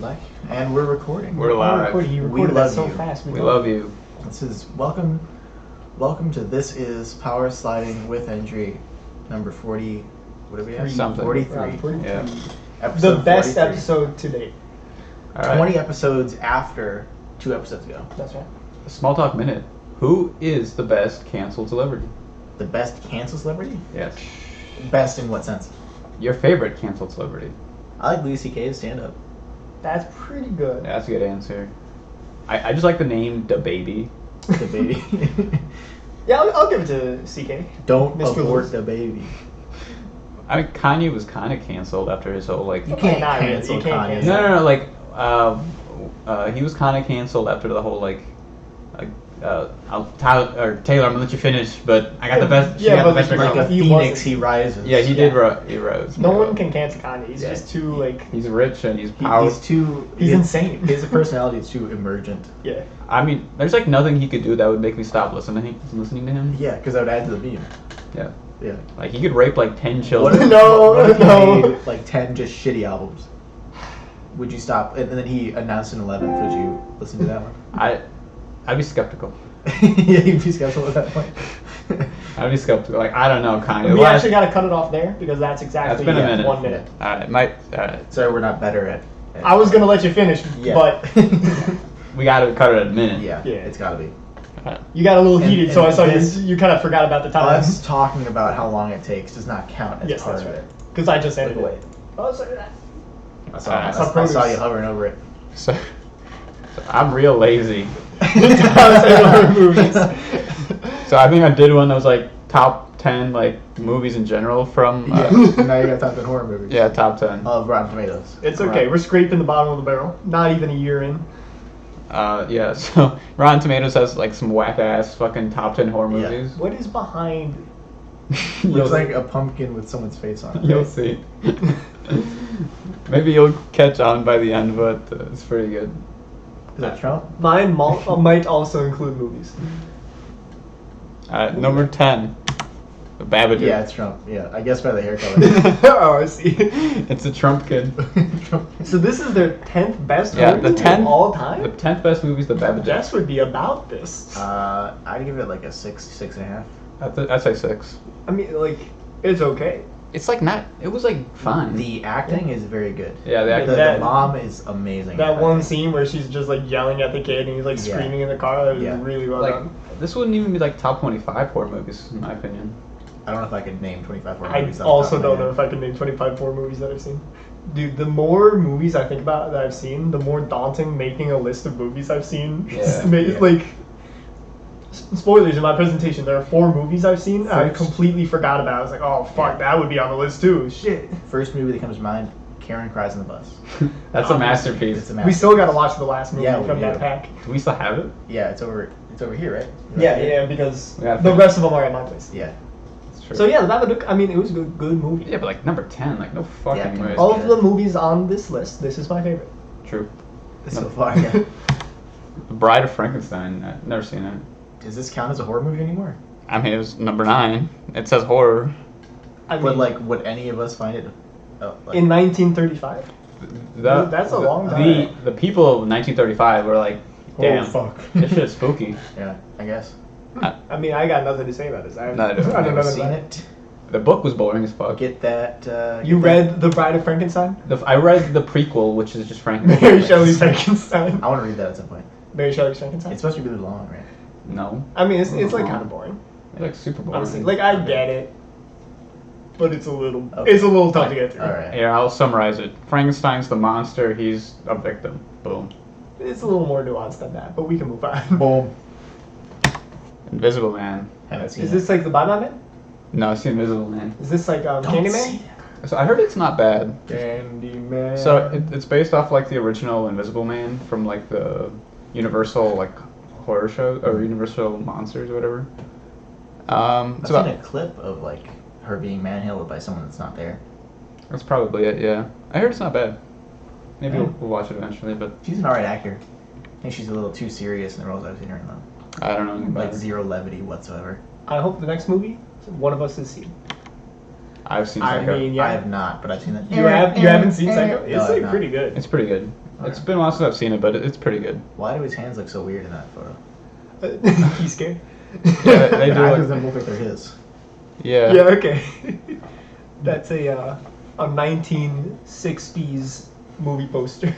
And we're recording. We're live. You We recorded love that so you. fast. We love you. This is welcome to This Is Powersliding with Endri, number 40. What do we have? Something. 43. Yeah. Episode The best 43. episode to date. All right. 20 episodes after 2 episodes ago. That's right. Small talk minute. Who is the best canceled celebrity? The best canceled celebrity? Yes. Best in what sense? Your favorite canceled celebrity? I like Louis C.K.'s stand-up. That's pretty good. Yeah, that's a good answer. I just like the name Da Baby. The baby. Yeah, I'll give it to CK. Don't Mr. abort Lewis. the baby. I mean, Kanye was kind of canceled after his whole like. You can't not really. cancel You can't Kanye. cancel. No, like he was kind of canceled after the whole like. Taylor, I'm gonna let you finish, but I got the best. Yeah, she got but the best like Like record. a He phoenix, wasn't. he rises. Yeah, he did. He rose. No one can cancel Kanye. He's Yeah. just too like. He's rich and he's powerful. He's too. He's insane. His personality is too emergent. Yeah. I mean, there's like nothing he could do that would make me stop listening to him. Yeah, because I would add to the meme. Yeah. Yeah. Like he could rape like 10 What children. if, No, what if he no. made like 10 just shitty albums? Would you stop? And then he announced an 11th. Would you listen to that one? I'd be skeptical. Yeah, you'd be skeptical at that point. I'd be skeptical. Like I don't know, Kanye. We actually got to cut it off there because that's exactly That's been a minute. 1 minute. It might. Sorry, we're not better at. I was gonna let you finish, Yeah. but We gotta cut it at a minute. Yeah, Yeah. it's got to be. you got a little And- heated, and so I saw this- you kind of forgot about the time. Us talking about how long it takes does not count as Yes, part that's of right. it. Because I just Like, ended wait. it. Oh, sorry. I saw, I I, saw I saw produce. you hovering over it. So I'm real lazy. Movies. So I think I did one that was like top 10 like movies in general from. Yeah. Now you got top 10 horror movies. Yeah, top 10. Of Rotten Tomatoes. It's okay. Right. We're scraping the bottom of the barrel. Not even a year in. Yeah. So Rotten Tomatoes has like some whack ass fucking top 10 horror Yeah. movies. What is behind? Looks like a pumpkin with someone's face on it. You'll see. Maybe you'll catch on by the end, but it's pretty good. Is that Trump? Mine might also include movies. Number 10, The Babadook. Yeah, it's Trump. Yeah, I guess by the hair color. Oh, I see. It's a Trump kid. Trump. So this is their 10th best Yeah, movie the 10th of all The time? 10th best movie is The Babadook. Jess would be about this. I'd give it like a 6.5. I'd say 6. I mean, like, it's okay. It's like not. It was like fun. The acting is very good. Yeah, the acting. The mom is amazing. That at one acting. scene where she's just like yelling at the kid and he's like Yeah. screaming in the car, that was Yeah. really well like done. this wouldn't even be like top 25 horror movies in my opinion. I don't know if I could name 25 horror I movies. also don't know if I can name 25 more movies that I've seen. Dude, the more movies I think about that I've seen, the more daunting making a list of movies I've seen. Yeah, yeah. Like, spoilers in my presentation, there are 4 movies I've seen I First. completely forgot about. I was like, oh fuck, Yeah. that would be on the list too. Shit. First movie that comes to mind: Karen Cries on the Bus. That's a masterpiece. It's a We masterpiece. still gotta watch the last movie Yeah, we from that do. pack. Do we still have it? Yeah, it's over. It's over here, right? Yeah, because We gotta the finish. rest of them are at my place. Yeah. That's true. So yeah, the Babadook, I mean, it was a good movie. Yeah, but like number 10, like no fucking Yeah, way. All of the movies on this list, this is my favorite. True. So far, yeah. The Bride of Frankenstein. I've never seen it. Does this count as a horror movie anymore? I mean, it was number 9. It says horror. I But mean, like, would any of us find it? Like, in 1935. That's a long time. The people of 1935 were like, damn, Oh fuck. this shit's spooky. Yeah, I guess. I mean, I got nothing to say about this. I No, I don't. I I've don't never know seen about it. The book was boring as fuck. Get that. You get read The Bride of Frankenstein? I read the prequel, which is just Frankenstein. Mary Shelley's Frankenstein. That. I want to read that at some point. Mary Shelley's Frankenstein? It's supposed to be really long, right? No, I mean, it's like kind of boring. it's like super boring. Honestly, like I get it, but it's a little Okay. it's a little tough to get through. All right. Here, I'll summarize it. Frankenstein's the monster. He's a victim. Boom. It's a little more nuanced than that, but we can move on. Boom. Invisible Man. Haven't seen Is it. this like the Batman Man? No, it's the Invisible Man. Is this like Don't Candyman? say So I heard it's not bad. that. Candyman. So it's based off like the original Invisible Man from like the Universal like horror show or Universal Monsters or whatever. I've It's seen about, a clip of like her being manhandled by someone that's not there. that's probably it. Yeah, I heard it's not bad. Maybe Yeah. we'll watch it eventually, but She's an alright actor. I think she's a little too serious in the roles I've seen her in though. I don't know anything about Like it. zero levity whatsoever. I hope the next movie one of us has seen. I've seen I Psycho. mean, yeah. I have not, but I've seen that. You haven't seen Psycho? No, It's I've like not. pretty good. It's pretty good. It's been a while since I've seen it, but it's pretty good. Why do his hands look so weird in that photo? He's scared. Yeah, they do The actors look. don't look like they're his. Yeah. Yeah, okay. That's a 1960s movie poster.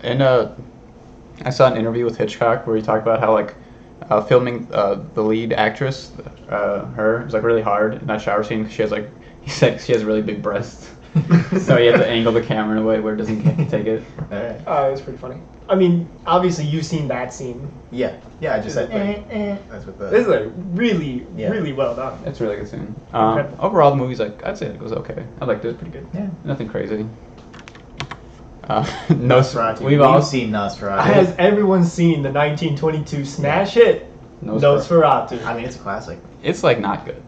And I saw an interview with Hitchcock where he talked about how like filming the lead actress, her, was like really hard in that shower scene because she has like he said she has really big breasts, so he had to angle the camera in a way where it doesn't take it. Alright. Oh, it's pretty funny. I mean, obviously you've seen that scene. Yeah. Yeah, I just said, Eh. That's what the... This is like really, Yeah. really well done. It's a really good scene. Incredible. Overall, the movie's like I'd say it was okay. I liked it. Pretty good. Yeah. Nothing crazy. Nosferatu. We've all seen Nosferatu. Has everyone seen the 1922 smash hit Nosferatu? I mean, it's a classic. It's like not good.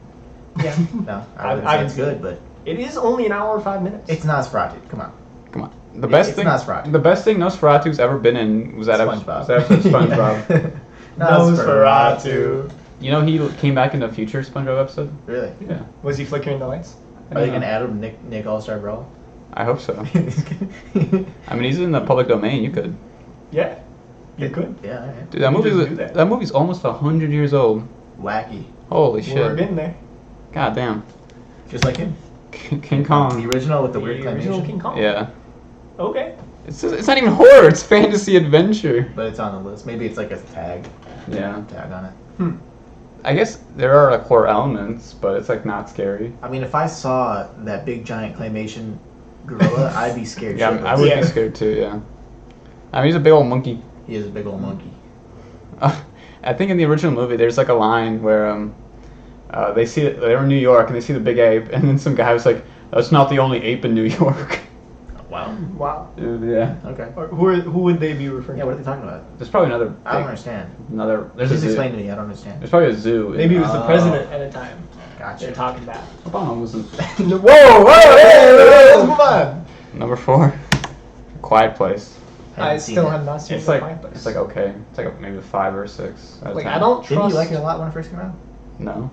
Yeah. No, I I've- wouldn't I've say it's seen good, it. but It is only an hour and 5 minutes. it's Nosferatu. Come on. Come on. The best It's thing. Nosferatu. The best thing Nosferatu's ever been in was that SpongeBob. was that episode of SpongeBob. Nosferatu. You know he came back in the future SpongeBob episode. Really? Yeah. Was he flickering the lights? Are they gonna add him Nick All-Star Brawl? I hope so. I mean, he's in the public domain. You could. Yeah. You could. Yeah, alright. Dude, that You movie just was, do that. that movie's almost 100 years old. Wacky. Holy We're shit. getting there. God damn. Just like him. King The Kong. original with the weird The original claymation. King Kong. Yeah. Okay. It's not even horror. It's fantasy adventure. But it's on the list. Maybe it's like a tag Yeah. on it. I guess there are like horror elements, but it's like not scary. I mean, if I saw that big giant claymation gorilla, I'd be scared. Yeah, shitless. I would Yeah. be scared too. Yeah. I mean, he's a big old monkey. He is a big old monkey. I think in the original movie, there's like a line where they see they're in New York and they see the big ape, and then some guy was like, "That's not the only ape in New York." Wow. Wow. Yeah. Okay. Or who would they be referring Yeah, to? what are they talking about? There's probably another. I don't big- understand. There's a Just zoo. explain to me. I don't understand. There's probably a zoo. Maybe it was the Oh. president at the time Gotcha. they're talking about. Obama wasn't. Whoa, whoa, hey, let's move on. Number 4, Quiet Place. I Haven't seen still it. have not seen It's The like Quiet Place. it's like okay. It's like maybe a 5 or 6. Out of Like 10. I don't Didn't trust. you like it a lot when it first came out? No.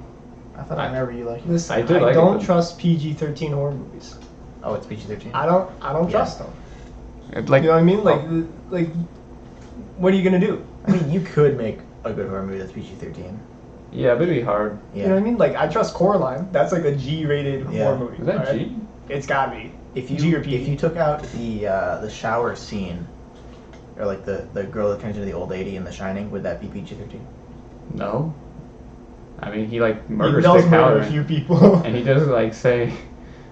I thought I remember you liking it. Listen, I did like it, don't but- trust PG-13 horror movies. Oh, it's PG-13. I don't Yeah. trust them. Like You know what I mean? Like, what are you gonna do? I mean, you could make a good horror movie that's PG-13. yeah, but it'd be hard. Yeah. You know what I mean? Like, I trust Coraline. That's like a G-rated Yeah. horror movie. Is that alright? G? It's gotta be. If G or you PG. took out the shower scene, or like the girl that turns into the old lady in The Shining, would that be PG-13? No. I mean, he like He murders does Dick murder a Halloran, few people, and he does like say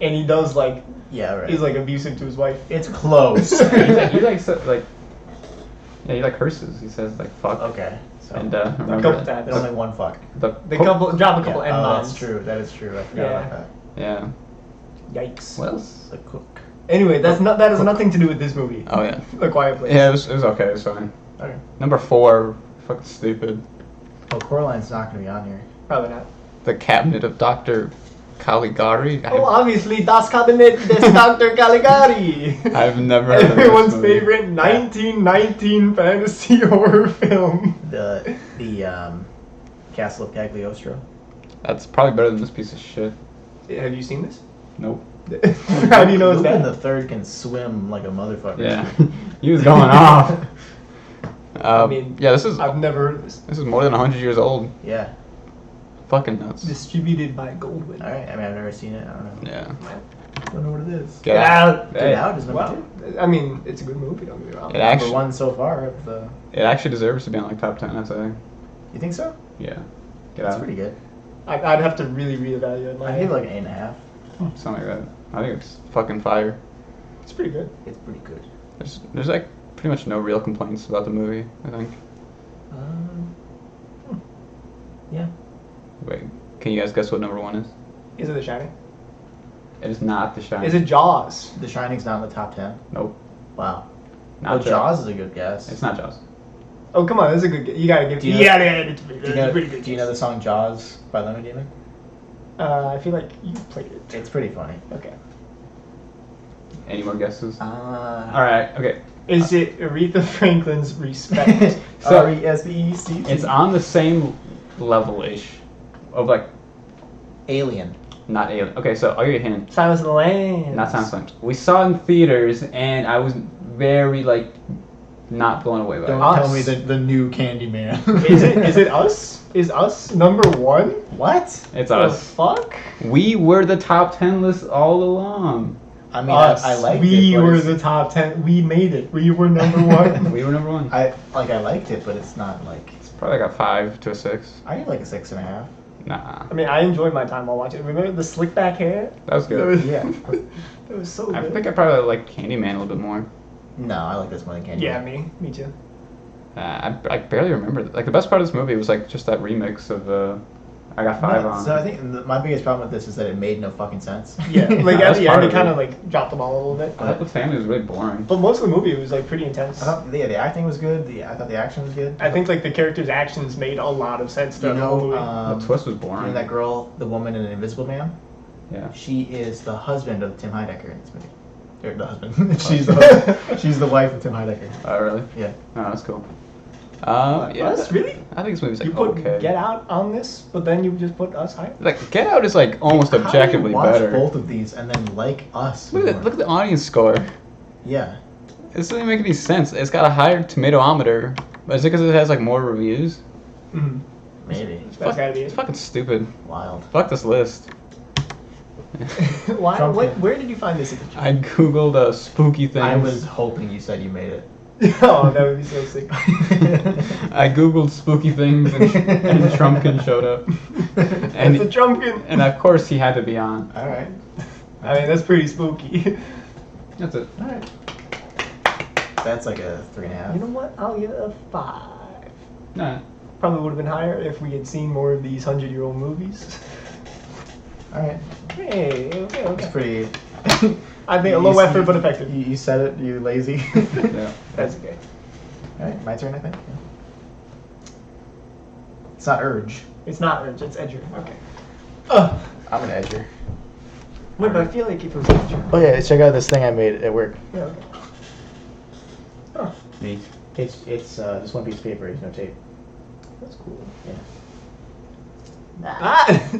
and he does like Yeah, right. he's like abusive to his wife. It's close. he like yeah, he like curses. He says like fuck. Okay. So And A remember couple that- times. there's only one fuck. They drop a couple Yeah. N Oh, bombs. that's true. That is true. I forgot Yeah. about that. Yeah. Yikes. What else? It's a cook. Anyway, that has nothing to do with this movie. Oh yeah. The Quiet Place. Yeah, it was okay. It was fine. Okay. Number 4, fucking stupid. Oh, Coraline's not gonna be on here. Probably not. The Cabinet of Dr. Caligari. Oh, obviously, Das Cabinet des Dr. Caligari. I've never heard of this Everyone's movie. favorite 1919 fantasy horror film. The Castle of Cagliostro. That's probably better than this piece of shit. Have you seen this? Nope. How do you know it's Lupin that? the Third can swim like a motherfucker. Yeah. He was going off. I mean, yeah, this is I've never heard of this. this is more than 100 years old. Yeah. Fucking nuts. Distributed by Goldwyn. All right. I mean, I've never seen it. I don't know. Yeah. I don't know what it is. Get out. Get Hey, Out is number Well, two. I mean, it's a good movie. Don't get me wrong. It actually- Number one so far. Of the... It actually deserves to be on like top 10, I'd say. You think so? Yeah. Get That's out. pretty good. I'd have to really reevaluate my. I give it like an 8.5. Something like that. I think it's fucking fire. It's pretty good. It's pretty good. There's like pretty much no real complaints about the movie, I think. Yeah. Wait, can you guys guess what number 1 is? Is it The Shining? It is not The Shining. Is it Jaws? The Shining's not in the top 10. Nope. Wow. Not Oh, Jaws is a good guess. It's not Jaws. Oh, come on, this is a good. You gotta give. Do you You know- gotta give it to me. Do That's you a know, pretty good. do you know the guess. song Jaws by Lemon Demon? I feel like you played it. It's pretty funny. Okay. Any more guesses? All Alright, okay. Is it Aretha Franklin's Respect? So- R-E-S-B-E-C-T. It's on the same level-ish of like, Alien. not Alien. Okay, so I'll give you a hint. Silence of the Lambs. Not Silence of the Lambs. We saw it in theaters, and I was very like not blown away by Don't it. tell me the new Candyman. Is it us? Is us number one? What? It's The us. fuck? We were the top 10 list all along. I mean, Us. I liked it. We but were it's- the top 10. We made it. We were number one. We were number one. I liked it, but it's not like. It's probably like a 5 to a 6. I give like a 6.5. Nah, I mean, I enjoyed my time while watching. Remember the slick back hair? that was good. Yeah. It was so I good. think I probably like Candyman a little bit more. No, I like this more than Candyman. Yeah, me too. I barely remember. Like the best part of this movie was like just that remix of. I got 5 No, on. so I think my biggest problem with this is that it made no fucking sense. Yeah, like at That's the part end, it of kind it. of like dropped the ball a little bit. I thought the family was really boring. But most of the movie was like pretty intense. I thought the acting was good. I thought the action was good. I think like the characters' actions made a lot of sense you throughout the whole know, movie. The twist was you boring. know that girl, the woman in Invisible Man. Yeah. She is the husband of Tim Heidecker in this movie. Or the husband. she's the wife of Tim Heidecker. Oh really? Yeah. Oh, that's cool. Yeah. Us? Really? I think this movie's You like put okay. Get Out on this, but then you just put Us higher? Like Get Out is like almost How do you objectively watch better. both of these and then like Us? Look at more? look at the audience score. Yeah. This doesn't make any sense. It's got a higher tomatometer. But is it because it has like more reviews? Mm-hmm. Maybe. That's gotta be It's it. fucking stupid. Wild. Fuck this list. Why? Trump- Where did you find this? Edition? I googled spooky things. I was hoping you said you made it. Oh, that would be so sick. I googled spooky things and Trumpkin showed up. And the Trumpkin. And of course he had to be on. All right. I mean, that's pretty spooky. That's it. All right. That's like a 3.5. You know what? I'll give it a 5. Nah. Probably would have been higher if we had seen more of these 100-year-old movies. All right. Hey, okay, It's okay. pretty. I think a low effort but effective. You said it. You lazy. Yeah. That's okay. All right, my turn. I think. Yeah. It's not urge. It's not Urge, it's Edger. Okay. I'm an edger. Wait, but I feel like if it was Edger. Oh yeah, check out this thing I made at work. Yeah, okay. Oh, Me. It's just one piece of paper. There's no tape. that's cool. Yeah. Ah!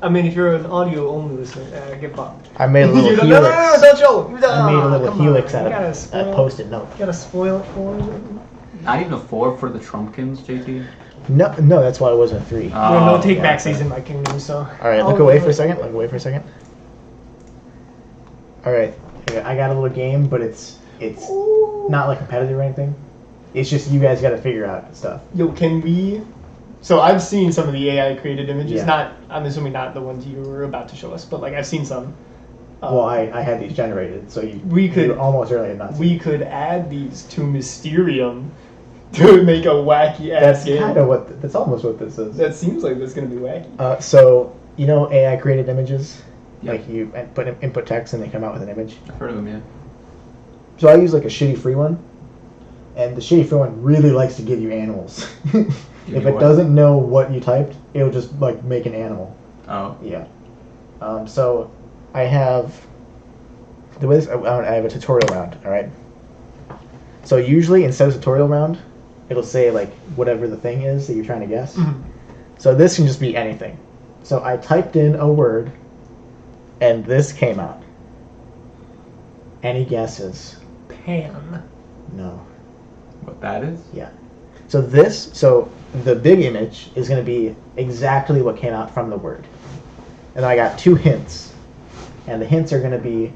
I mean, if you're an audio-only listener, get bumped. I made a You little don't- helix. No, don't show them. I made a little Come helix on, out you gotta of a spoil- post-it note. You gotta spoil it for them. Not even a 4 for the Trumpkins, JT. No, that's why it wasn't a 3. Well, no take yeah, back okay. season, my kingdom. So. All right, look away for a second. Look away for a second. All right, I got a little game, but it's not like competitive or anything. It's just you guys got to figure out stuff. Yo, can we? So I've seen some of the AI created images. Yeah. Not, I'm assuming not the ones you were about to show us, but like I've seen some. Well, I had these generated, so We could- you almost really had not. We could add these to Mysterium to make a wacky ass That's game. kind of that's almost what this is. That seems like that's gonna be wacky. So you know AI created images, Yep. like you input text and they come out with an image. I've heard of them, yeah. So I use like a shitty free one, and the shitty free one really likes to give you animals. If you it what? doesn't know what you typed, it'll just like make an animal. Oh. Yeah. So I have the way this, I have a tutorial round. All right. So usually instead of tutorial round, it'll say like whatever the thing is that you're trying to guess. Mhm. So this can just be anything. So I typed in a word, and this came out. Any guesses? Pan. No. What that is? Yeah. So the big image is going to be exactly what came out from the word. And I got 2 hints. And the hints are going to be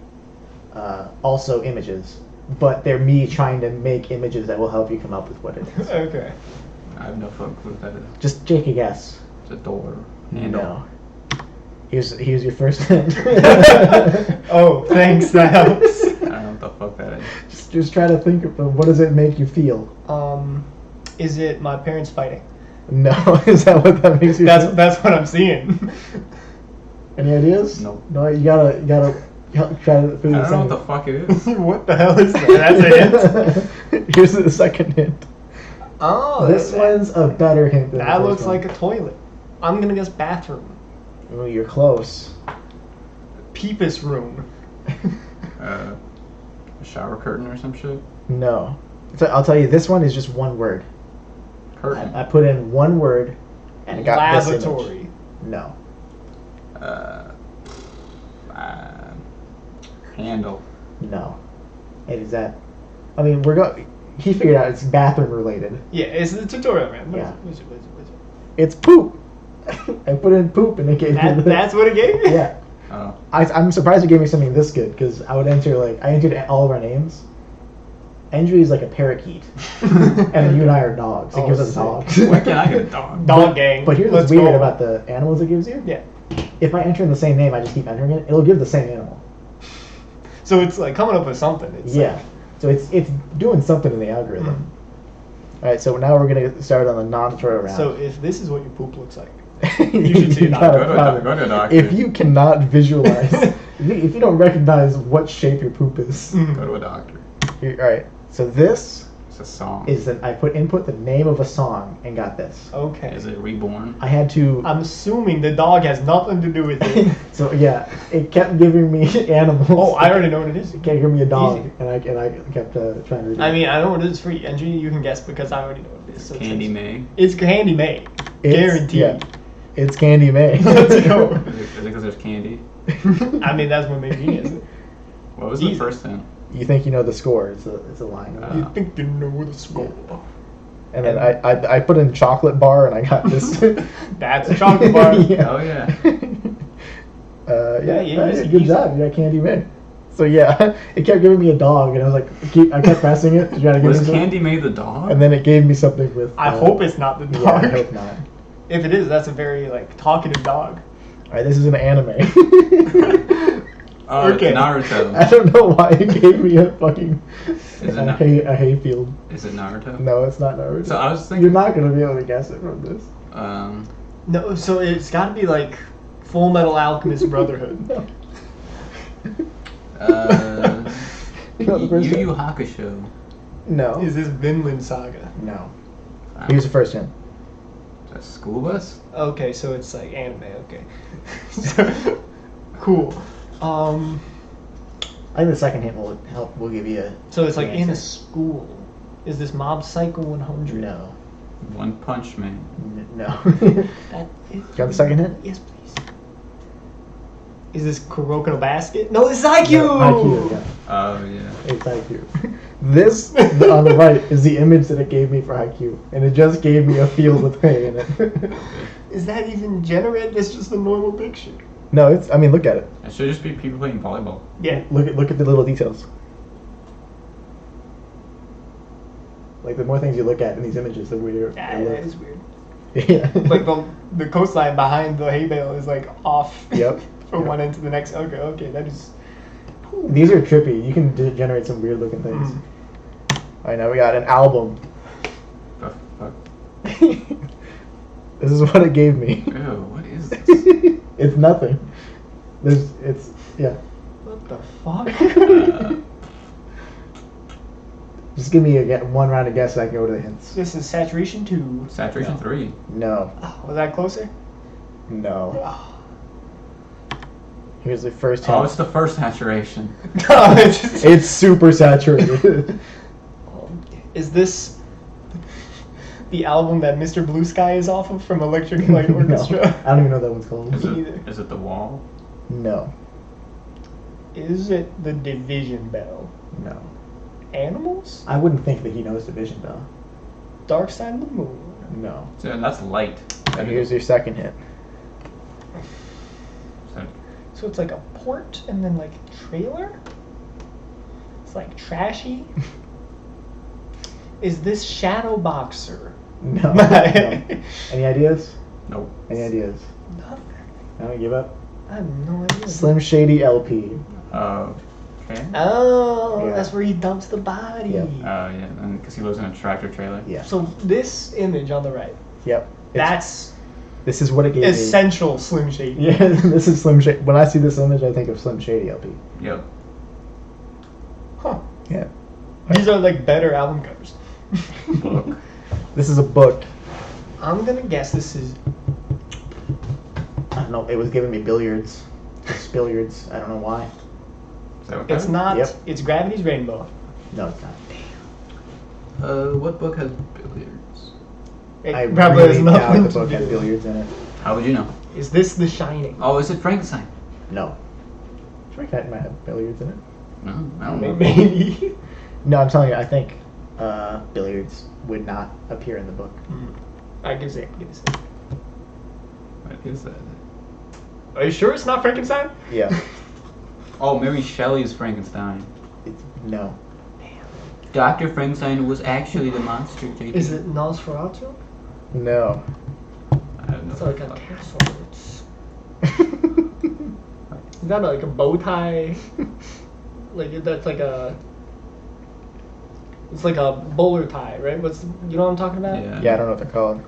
also images. But they're me trying to make images that will help you come up with what it is. Okay. I have no fucking clue what that is. Just take a guess. It's a door. Handle. No. Here's your first hint. Oh, thanks. That helps. I don't know what the fuck that is. Just try to think of what does it make you feel? Is it my parents fighting? No, is that what that makes you feel? That's what I'm seeing. Any ideas? Nope. No, you gotta try to figure I this don't know what out. the fuck it is. What the hell is that? That's a hint. Here's the second hint. Oh, This one's a better hint than That the looks first one. like a toilet. I'm gonna guess bathroom. Oh, you're close. Peepus room. A shower curtain or some shit? No. So I'll tell you, this one is just one word. Curtain. I put in one word, and it got this image. Lavatory. No. Handle. No. Hey, is that I mean, he figured out it's bathroom related. Yeah, it's the tutorial, man. Yeah. What is it? It's poop. I put in poop and it gave me this. That's what it gave you? Yeah. Oh. I'm surprised it gave me something this good because I entered all of our names. Endri is like a parakeet, and then you and I are dogs. It gives us sick. dogs. Why can't I get a dog? Dog gang. But here's Let's what's weird go. about the animals it gives you. Yeah. If I enter in the same name, I just keep entering it. It'll give the same animal. So it's like coming up with something. It's Yeah. like, So it's doing something in the algorithm. All right. So now we're gonna get started on the non-tutorial round. so if this is what your poop looks like, you should see a got doctor. a problem. Go to a doctor. If you cannot visualize, if you don't recognize what shape your poop is, Go to a doctor. all right. So this It's a song. is that I put the name of a song and got this. okay. Is it Reborn? I had to. I'm assuming the dog has nothing to do with it. So yeah, it kept giving me animals. Oh, I already know what it is. It kept giving me a dog, Easy. and I kept trying to read it. I mean, I know what it is for you. Andrew, you can guess because I already know what it is. So Candy May. It's Candy May. Guaranteed. Yeah, it's Candy May. Let's go. Is it because there's candy? I mean, that's what made me guess it. What was Easy. the first hint? You think you know the score? It's a line. You think you know the score? And then I put in chocolate bar, and I got this. That's a chocolate bar. Yeah. Oh yeah. Yeah, easy, good easy. job. You got Candy May. So yeah, it kept giving me a dog, and I was like, I kept pressing it to try to give me Was something. Candy May the dog? And then it gave me something with. I hope it's not the Yeah, dog. I hope not. If it is, that's a very like talkative dog. All right, this is an anime. Oh, Okay. it's Naruto. I don't know why it gave me a fucking Is it a, not- a hayfield. Is it Naruto? No, it's not Naruto. So I was thinking. You're not gonna be able to guess it from this. No, so it's got to be like Full Metal Alchemist Brotherhood. No. Yu You know the first Yu one? Hakusho. No. Is this Vinland Saga? No. Here's the first hint. A school bus? Okay, so it's like anime. Okay. Cool. I think the second hint will help. We'll give you a. So it's like in a answer. school. Is this Mob Psycho 100? No. One Punch Man. No. That is... Got the second hint? Yes, please. Is this Kuroko no Basket? No, this is IQ! No, IQ. Yeah. Oh yeah. It's IQ. This on the right is the image that it gave me for IQ, and it just gave me a field with hay in it. Is that even generated? It's just a normal picture. No, it's. I mean, look at it. It should just be people playing volleyball. Yeah. Look at the little details. Like the more things you look at in these images, the weirder. Yeah, it that looks. is weird. Yeah. Like the coastline behind the hay bale is like off. Yep. From Yep. one end to the next. Okay, that is. These are trippy. You can generate some weird looking things. Mm. All right, now we got an album. The fuck? This is what it gave me. Ew, what is this? It's nothing. It's yeah. What the fuck? Just give me one round of guess, and I can go to the hints. This is Saturation 2. Saturation No. 3. No, Oh, was that closer? no. Oh. Here's the first hint. Oh, it's the first saturation. No, it's just... It's super saturated. Is this the album that Mr. Blue Sky is off of from Electric Light No, Orchestra? I don't even know what that one's called. Is Me either. it The Wall? No, Is it the Division Bell? no. Animals? I wouldn't think that he knows Division Bell. Dark Side of the Moon. No. So that's light. And here's your second hint. So- So it's like a port and then like trailer? It's like trashy? Is this Shadow Boxer? No. No. Any ideas? Nope. Any ideas? Nothing. I don't give up. I have no idea. Slim Shady LP. Okay. Oh, Yeah. that's where he dumps the body. Yeah. Yeah, because he lives in a tractor trailer. Yeah. So this image on the right, Yep. This is what it gave me. essential Slim Shady. Yeah, this is Slim Shady. When I see this image, I think of Slim Shady LP. Yep. Huh. Yeah. These are like better album covers. Book. This is a book. I'm gonna guess this is. I don't know. It was giving me billiards. Just billiards. I don't know why. Is that what It's that is? not. Yep. It's Gravity's Rainbow. No, it's not. What book has billiards? It I probably really has doubt nothing the to book do had with it. billiards in it. How would you know? Is this The Shining? Oh, is it Frankenstein? No. Frankenstein might have billiards in it. No, I don't know. Maybe. No, I'm telling you, I think billiards would not appear in the book. I give it. What is that? Are you sure it's not Frankenstein? Yeah. Oh, Mary Shelley's Frankenstein. No. Dr. Frankenstein was actually the monster, JP. Is it Nosferatu? No. I have no It's like a fucking- castle. Is that like a bow tie? That's like a. It's like a bowler tie, right? You know what I'm talking about? Yeah. Yeah, I don't know what they're called.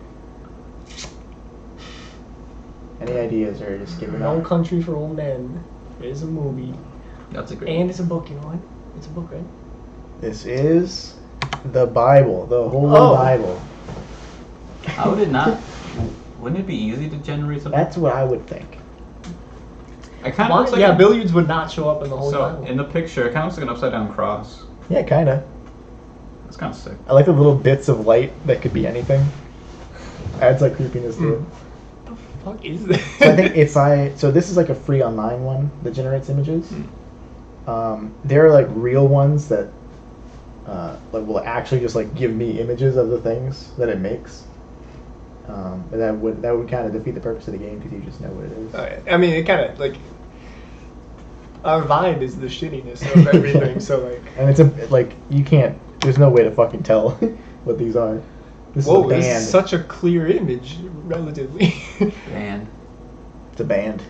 Any ideas or just give it No up? Country for Old Men. It's a movie. That's a great And it's a book, you know what? It's a book, right? This is the Bible, the whole Oh. Bible. How would it not? Wouldn't it be easy to generate something? That's what I would think. It kind of looks like yeah, billiards would not show up in the whole So Bible. in the picture, it kind of looks like an upside down cross. Yeah, kind of. That's kind of sick. I like the little bits of light that could be anything. Adds like creepiness to it. What the fuck is this? So I think so this is like a free online one that generates images. There are like real ones that like will actually just like give me images of the things that it makes. But that would kind of defeat the purpose of the game because you just know what it is. I mean, it kind of like our vibe is the shittiness of everything. So like, And it's like you can't. There's no way to fucking tell what these are. This whoa, is a band. this is such a clear image, relatively. Man. It's a band.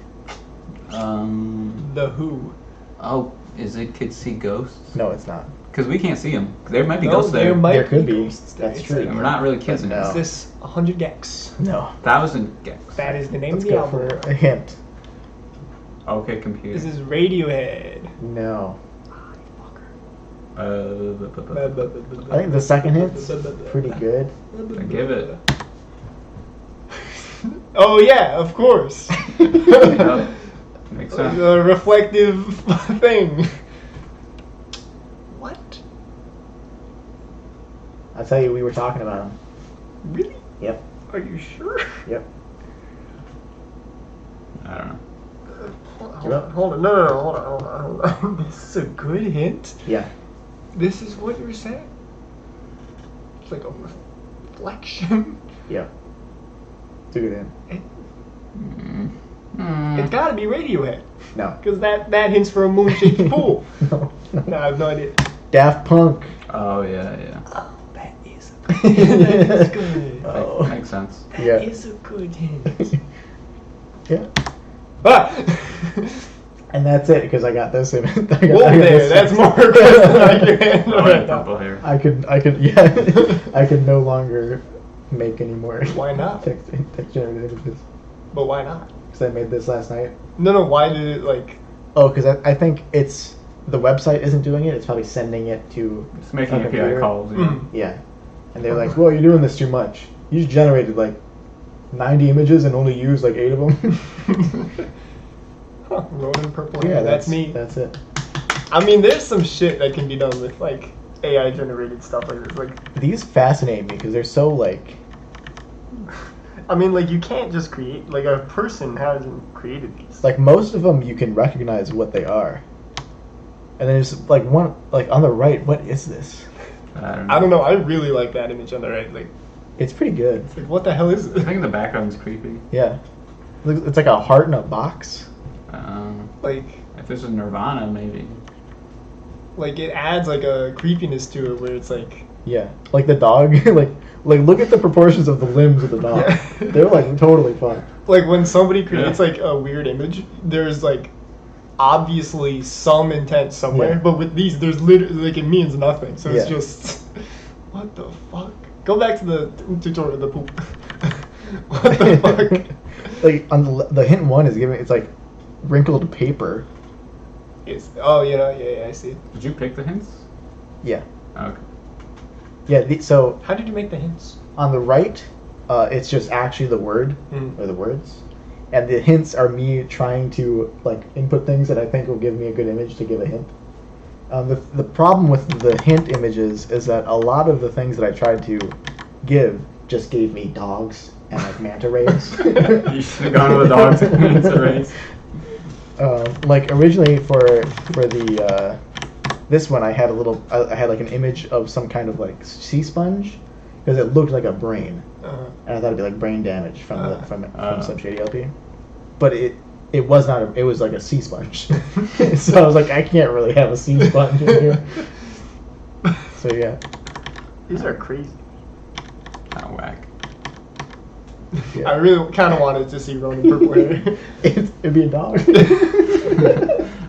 The Who. Oh, is it Kids See Ghosts? No, it's not. Because we can't see them. There might be No, ghosts there. there might There could be. ghosts there. That's It's true. like, And we're not really kids in No. Is this. this 100 gex? No. 1,000 gex. That is the name Let's of the go album. for a hint. Okay, computer. This is Radiohead. No. I I think the second hint's pretty good. give it. Oh yeah, of course. Yep. Makes sense. A reflective thing. What? I'll tell you, we were talking about them. Really? Yep. Are you sure? Yep. I don't know. Hold on. No, hold on. This is a good hint. Yeah. This is what you're saying? It's like a reflection. Yep. It's a good hint. It's gotta be Radiohead. No. Because that hints for a moon-shaped pool. No. No, I have no idea. Daft Punk. Oh, yeah. Oh, that is a good hint. That is good. Oh. Makes sense. That Yeah. is a good hint. Yeah. Ah! And that's it because I got this. I got Whoa got there, this. that's more aggressive than I can handle Oh, right and now. purple hair. I could, yeah. I could no longer make any more. Why not? Text generated images. But why not? Because I made this last night. No, why did it like... Oh, because I think it's the website isn't doing it. It's probably sending it to It's making a API computer. calls. Yeah. Mm. Yeah, and they're like, "Well, you're doing this too much. You just generated like 90 images and only used like 8 of them." Huh, Ronan purple Yeah, hair, that's me. That's it. I mean, there's some shit that can be done with like AI generated stuff like this. Like, These fascinate me because they're so like. I mean, like you can't just create like a person hasn't created these. Like most of them, you can recognize what they are. And then there's like one like on the right. What is this? I don't know. I really like that image on the right. Like, It's pretty good. like what the hell is I this? think the background's creepy. Yeah, it's like a heart in a box. Like, If this is Nirvana, maybe. like it adds like a creepiness to it where it's like. Yeah, like the dog. like look at the proportions of the limbs of the dog. Yeah. They're like totally fun. Like when somebody creates like a weird image, there's like obviously some intent somewhere, Yeah. but with these, there's literally like it means nothing. So it's Yeah. just what the fuck. Go back to the tutorial, the poop. What the fuck? Like on the hint one is giving it's like wrinkled paper. Oh, yeah, I see. Did you pick the hints? Yeah, Okay. yeah. So How did you make the hints? on the right, it's just actually the word Mhm. or the words, and the hints are me trying to like input things that I think will give me a good image to give a hint. The problem with the hint images is that a lot of the things that I tried to give just gave me dogs and like manta rays. You should have gone with the dogs and manta rays. Like originally for the This one I had I had like an image of some kind of like sea sponge because it looked like a brain, and I thought it'd be like brain damage from some shady LP, but it was not. It was like a sea sponge. So I was like, I can't really have a sea sponge in here. So yeah, These are crazy. Kind of whack. yeah. I really kind of wanted to see Ronan purple hair. It'd be a dog.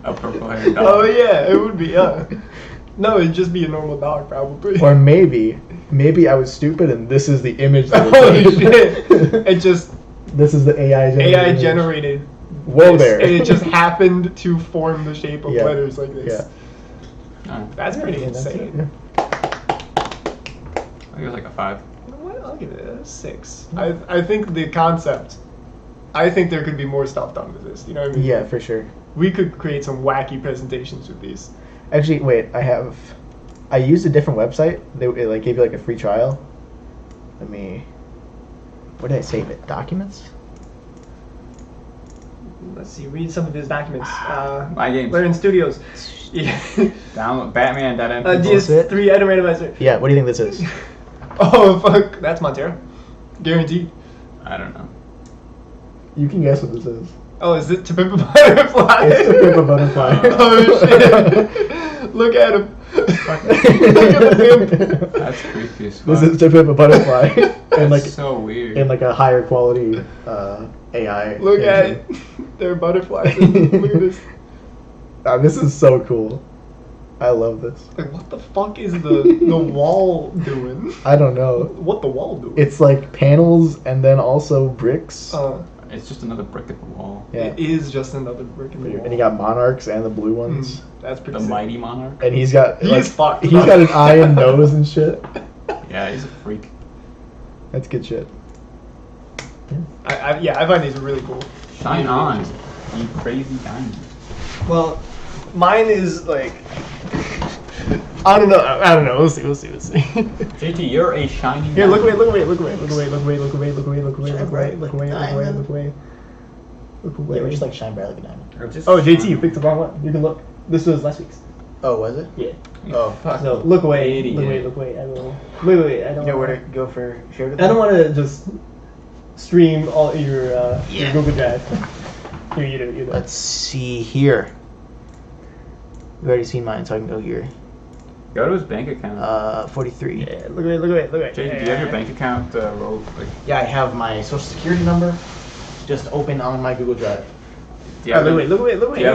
A purple haired dog. Oh yeah, it would be. No, it'd just be a normal dog probably. Or maybe I was stupid and this is the image. That Holy shit! It just This is the AI generated. AI image. generated. Whoa this, there. And it just happened to form the shape of Yeah. letters like this. Yeah. That's pretty Yeah, that's it, insane. yeah. I think it was like a 5. You know what? I'll give it a 6. I think the concept. I think there could be more stuff done with this. You know what I mean? Yeah, for sure. We could create some wacky presentations with these. Actually, wait. I used a different website. It like gave you like a free trial. Let me. Where did I save it? Documents. Let's see. Read some of his documents. My games. We're in studios. Yeah. Download Batman. DS3 item randomizer. Yeah. What do you think this is? Oh fuck! That's Montero. Guaranteed. I don't know. You can guess what this is. Oh, is it To Pimp a Butterfly? It's To Pimp a Butterfly. Oh shit! Look at him. Look at the pimp. That's creepy as fuck. This is To Pimp a Butterfly, and like That's so weird. in like a higher quality AI. Look at engine. it. They're butterflies. Look at this. This is so cool. I love this. Like, what the fuck is the wall doing? I don't know. What the wall doing? It's like panels and then also bricks. It's just another brick at the wall. Yeah. It is just another brick in the wall. And you got monarchs and the blue ones. That's pretty The sick. mighty monarch. And he's got He's fucked. he's got an eye and nose and shit. Yeah, he's a freak. That's good shit. I find these really cool. Shine on, you crazy diamond. Well, mine is like, I don't know. We'll see. JT, you're a shining Here, look away, diamond. look away. Yeah, we're just like shine bright like a diamond. Or just Oh, JT, shine you on. picked the wrong one. You can look. This was last week's. Oh, was it? Yeah. Oh, Fuck. So look away. Idiot. Look away. I will. Look away. I don't. you know where wanna- to go for share? I don't want to just stream all your Google Drive. Here, you do. Let's see here. You've already seen mine, so I can go here. Go to his bank account. 43. Yeah, look away. JT, do you have your bank account rolled? Like, Yeah, I have my social security number just open on my Google Drive. do you have Look it? away. Do you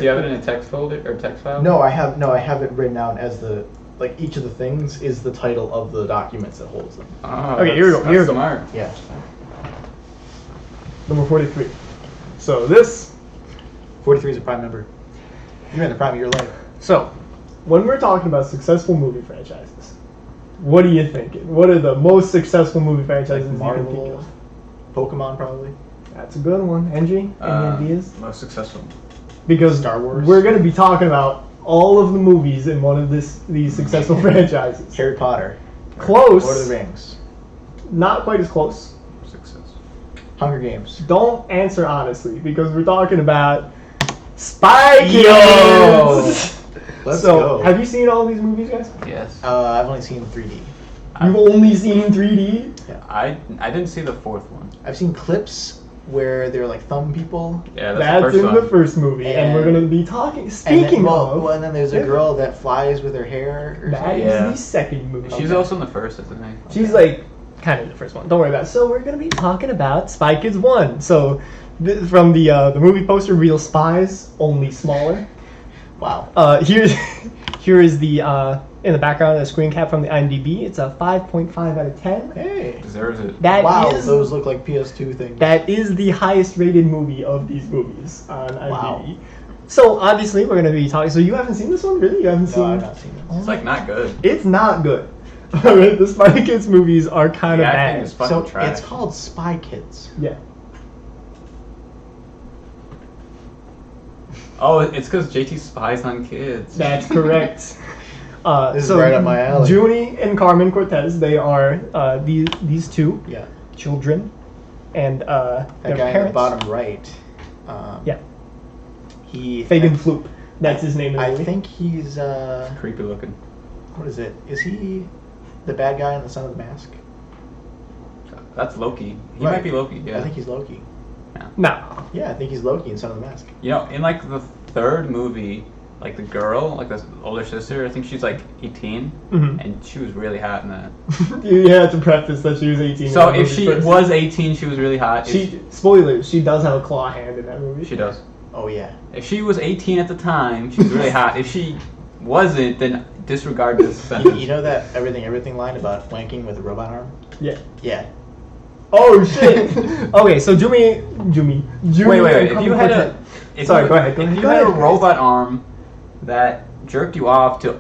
have it in a text folder or text file? No, I have it written down as like each of the things is the title of the documents that holds them. Oh, Okay, here we go, that's here we go. Smart. Yeah. Number 43. So this. 43 is a prime number. You're in the prime of your life. So, when we're talking about successful movie franchises, what are you thinking? What are the most successful movie franchises you can think Marvel, of? Pokemon probably. That's a good one. Endri, any ideas? Most successful. Because Star Wars. we're going to be talking about all of the movies in one of these successful franchises. Harry Potter. Close. Lord of the Rings. Not quite as close. Success. Hunger Games. Don't answer honestly, because we're talking about Spy Yo! Kids. Let's So, go. have you seen all these movies, guys? Yes. I've only seen 3D. You've only seen 3D? I didn't see the fourth one. I've seen clips where they're like thumb people. Yeah, That's that's, the first in one. the first movie, and we're And- going to be talking. And Speaking then, of, and then there's a girl that flies with her hair. Or that something. is Yeah. the second movie. She's also in the first, isn't she? She's like kind of the first one. Don't worry about it. So we're gonna be talking about Spy Kids 1. So from the movie poster, real spies, only smaller. Wow. Here is the in the background a screen cap from the IMDb. It's a 5.5 out of 10. Hey. Deserves it. That Wow, is- those look like PS2 things. That is the highest rated movie of these movies on IMDb. Wow. So obviously we're gonna be talking. So you haven't seen this one, really? You haven't No, seen? I've not seen it. It's like not good. It's not good. Alright, the Spy Kids movies are kind of Yeah, I bad. think it's fucking So trash. it's called Spy Kids. Yeah. Oh, it's because JT spies on kids. That's correct. This is right up my alley. Junie and Carmen Cortez, they are these two Yeah. children, and That their guy parents. in the bottom right. Yeah. He. Fagin Floop. That's his name in the I movie. think he's Creepy looking. what is it? Is he the bad guy in the Son of the Mask? That's Loki. He Right. might be Loki. Yeah. I think he's Loki. No. Yeah, I think he's Loki in Son of the Mask. You know, in like the third movie, like the girl, like the older sister, I think she's like 18, Mhm. and she was really hot in that. You had to preface that she was 18. So in that if movie she first. was 18, she was really hot. Spoilers, she does have a claw hand in that movie. She does. Oh yeah. If she was 18 at the time, she was really hot. If she wasn't, then disregard this sentence. You know that everything line about wanking with a robot arm? Yeah. Yeah. Oh shit. Okay, so Jumi. Wait. If you had a, Sorry, go ahead. If you had a robot arm that jerked you off to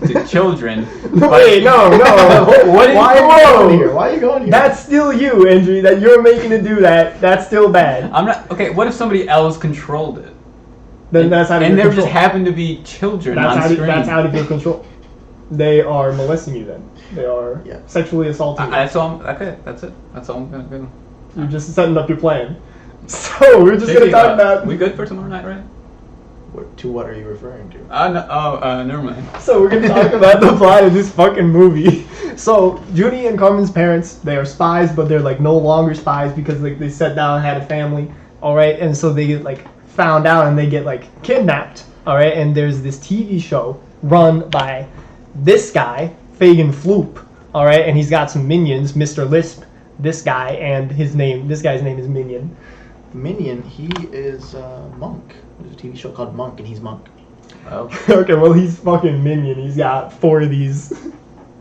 to children. Wait, no. What is Why going no? on here? Why are you going here? That's still you, Endri. That you're making it do that. That's still bad. I'm not okay. What if somebody else controlled it? Then that's out of and your there control. just happened to be children on screen. That's out of your control. They are molesting you. Then they are Yeah. sexually assaulting you. That's all. Okay, that's it. That's all I'm gonna do. You're just setting up your plan. So we're just gonna talk about. We good for tomorrow night, right? What are you referring to? Never mind. So we're gonna talk about the plot of this fucking movie. So Judy and Carmen's parents, they are spies, but they're like no longer spies because like they sat down and had a family. All right, and so they get like found out and they get like kidnapped. All right, and there's this TV show run by this guy, Fagin Floop. All right, and he's got some minions, Mr. Lisp, this guy, and this guy's name is Minion. Minion, he is Monk. There's a TV show called Monk, and he's Monk. Oh. Okay, well he's fucking Minion. He's got 4 of these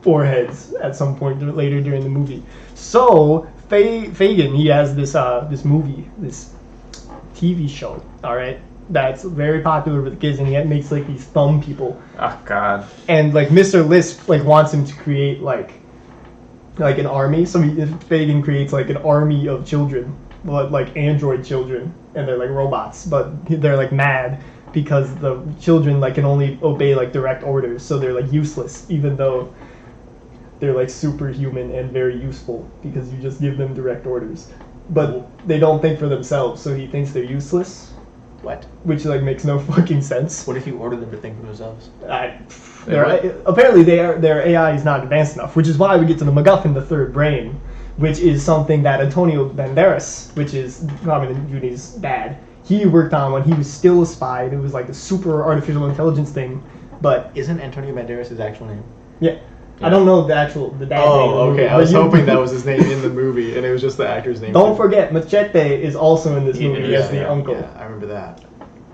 foreheads at some point later during the movie. So Fagin, he has this movie, this TV show. All right, that's very popular with the kids, and he makes like these thumb people. Oh God. And like Mr. Lisp like wants him to create like an army. So Fagin creates like an army of children, but like android children, and they're like robots, but they're like mad because the children like can only obey like direct orders, so they're like useless, even though they're like superhuman and very useful because you just give them direct orders. But they don't think for themselves, so he thinks they're useless, What? which like makes no fucking sense. What if you order them to think for themselves? Apparently their AI is not advanced enough, which is why we get to the MacGuffin, the third brain, which is something that Antonio Banderas, which is Robin and Judy's dad, he worked on when he was still a spy. It was like the super artificial intelligence thing, but Isn't Antonio Banderas his actual name? yeah. I don't know the dad name. Oh, of the okay. movie, I but was you- hoping that was his name in the movie, and it was just the actor's name. Don't forget, Machete is also in this movie Yeah, as the uncle. Yeah, I remember that.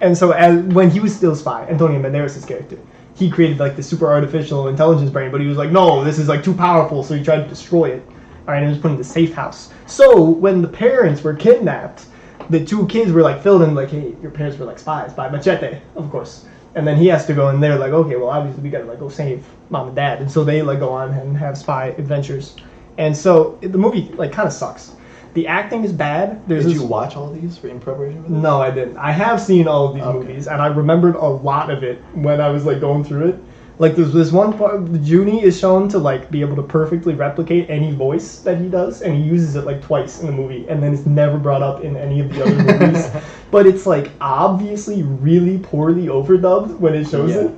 And so, when he was still a spy, Antonio Banderas' character, he created like the super artificial intelligence brain, but he was like, no, this is like too powerful, so he tried to destroy it. All right, and it was put in the safe house. So when the parents were kidnapped, the 2 kids were like filled in like, hey, your parents were like spies by Machete, of course. And then he has to go, and they're like, okay, well, obviously we gotta like go save mom and dad. And so they like go on and have spy adventures. And so the movie like kind of sucks. The acting is bad. Did you watch all these in preparation for this? No, I didn't. I have seen all of these Okay. movies, and I remembered a lot of it when I was like going through it. Like there's this one part, Junie is shown to like be able to perfectly replicate any voice that he does, and he uses it like twice in the movie, and then it's never brought up in any of the other movies. But it's like obviously really poorly overdubbed when it shows Yeah. it.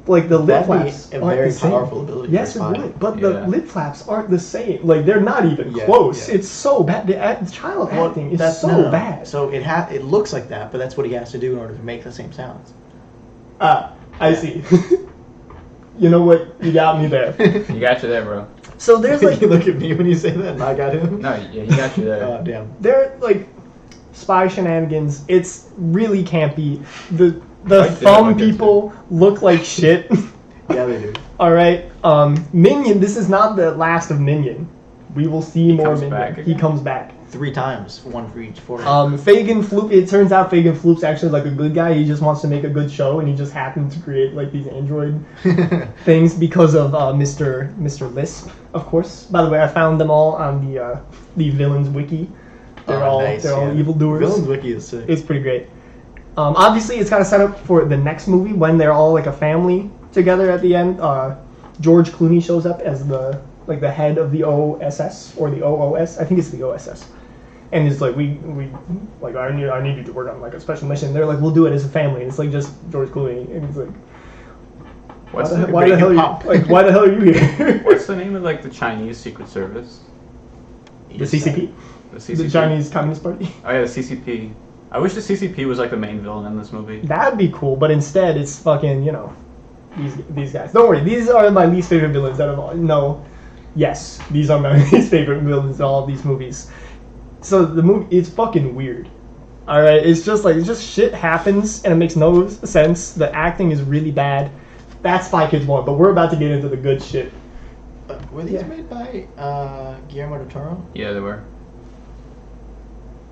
Like the lip That'd be flaps a aren't very the same. powerful ability Yes, for a it spy. would. But Yeah. the lip flaps aren't the same. Like they're not even Yeah, close. yeah. It's so bad. The child acting is That's so bad. So it looks like that, but that's what he has to do in order to make the same sounds. Ah, I see. You know what? You got me there. He got you there, bro. So there's like you look at me when you say that, and I got him. No, yeah, he got you there. Oh damn. they're like spy shenanigans. It's really campy. The Like thumb like this, people look like shit. Yeah, they do. All right. Minion. This is not the last of Minion. We will see more comes Minion. back He again? comes back. 3 times, 1 for each forehead. Fagin Floop. It turns out Fagin Floop's actually like a good guy. He just wants to make a good show, and he just happened to create like these android things because of Mr. Lisp, of course. By the way, I found them all on the villains wiki. They're all nice, they're all yeah. evildoers. Villains Wiki is sick. It's pretty great. Obviously, it's kind of set up for the next movie when they're all like a family together at the end. George Clooney shows up as the head of the OSS or the OOS. I think it's the OSS. And it's like we like I need you to work on like a special mission. They're like, we'll do it as a family. And it's like just George Clooney, and it's like, why the hell are you here? What's the name of like the Chinese Secret Service? The CCP, The CCP. the Chinese Communist Party. Oh yeah, the CCP. I wish the CCP was like the main villain in this movie. That'd be cool, but instead it's fucking these guys. Don't worry, these are my least favorite villains out of all. No, yes, these are my least favorite villains in all of these movies. So the movie, it's fucking weird. All right, it's just shit happens and it makes no sense. The acting is really bad. That's Spy Kids 1, but we're about to get into the good shit. Were these made by Guillermo del Toro? Yeah, they were.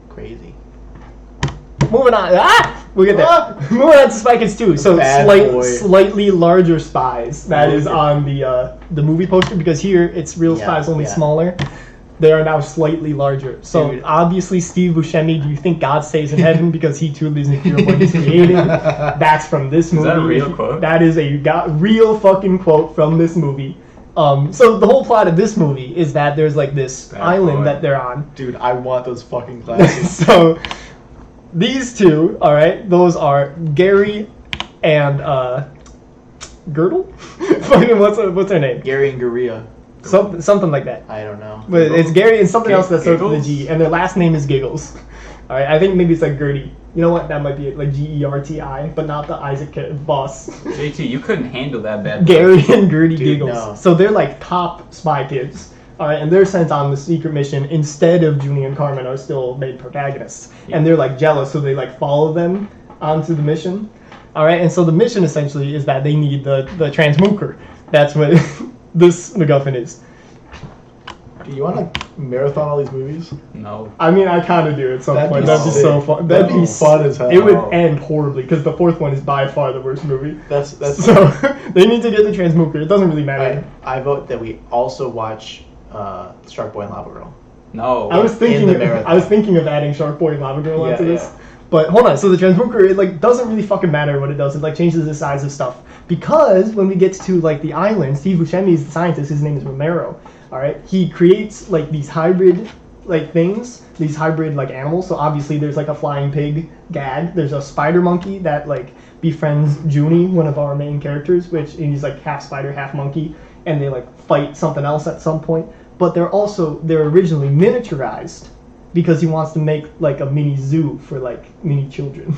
Crazy. Moving on. We'll get there. Moving on to Spy Kids 2. So slightly larger spies. That is on the movie poster, because here it's real spies, only smaller. They are now slightly larger. So obviously Steve Buscemi, do you think God stays in heaven because he too lives in fear of what he's created? That's from this movie. Is that a real quote? That is a real fucking quote from this movie. So the whole plot of this movie is that there's like this island that they're on. Dude, I want those fucking glasses. So these two, all right, those are Gary and Girdle. Fucking what's her name? Gary and Garia. Something like that. I don't know. But it's Gary and something else that starts with a Giggles? G, and their last name is Giggles. All right, I think maybe it's like Gertie. You know what? That might be it, like Gerti, but not the Isaac boss. JT, you couldn't handle that bad. Gary and Gertie Giggles. No. So they're like top spy kids. All right, and they're sent on the secret mission instead of Junie and Carmen are still main protagonists, and they're like jealous, so they like follow them onto the mission. All right, and so the mission essentially is that they need the transmuker. That's what this MacGuffin is. Do you want to marathon all these movies? No. I mean, I kind of do at some point. That'd be so fun. That'd be fun as hell. It would end horribly because the fourth one is by far the worst movie. That's So they need to get the transmuker. It doesn't really matter. I vote that we also watch Shark Boy and Lava Girl. No. I was thinking of adding Shark Boy and Lava Girl onto this. But hold on, so the transmuker, it like doesn't really fucking matter what it does. It like changes the size of stuff. Because when we get to like the island, Steve Buscemi is the scientist, his name is Romero. Alright? He creates like these hybrid like things, these hybrid like animals. So obviously there's like a flying pig, Gad. There's a spider monkey that like befriends Junie, one of our main characters, which he's like half spider, half monkey, and they like fight something else at some point. But they're originally miniaturized because he wants to make like a mini zoo for like mini children.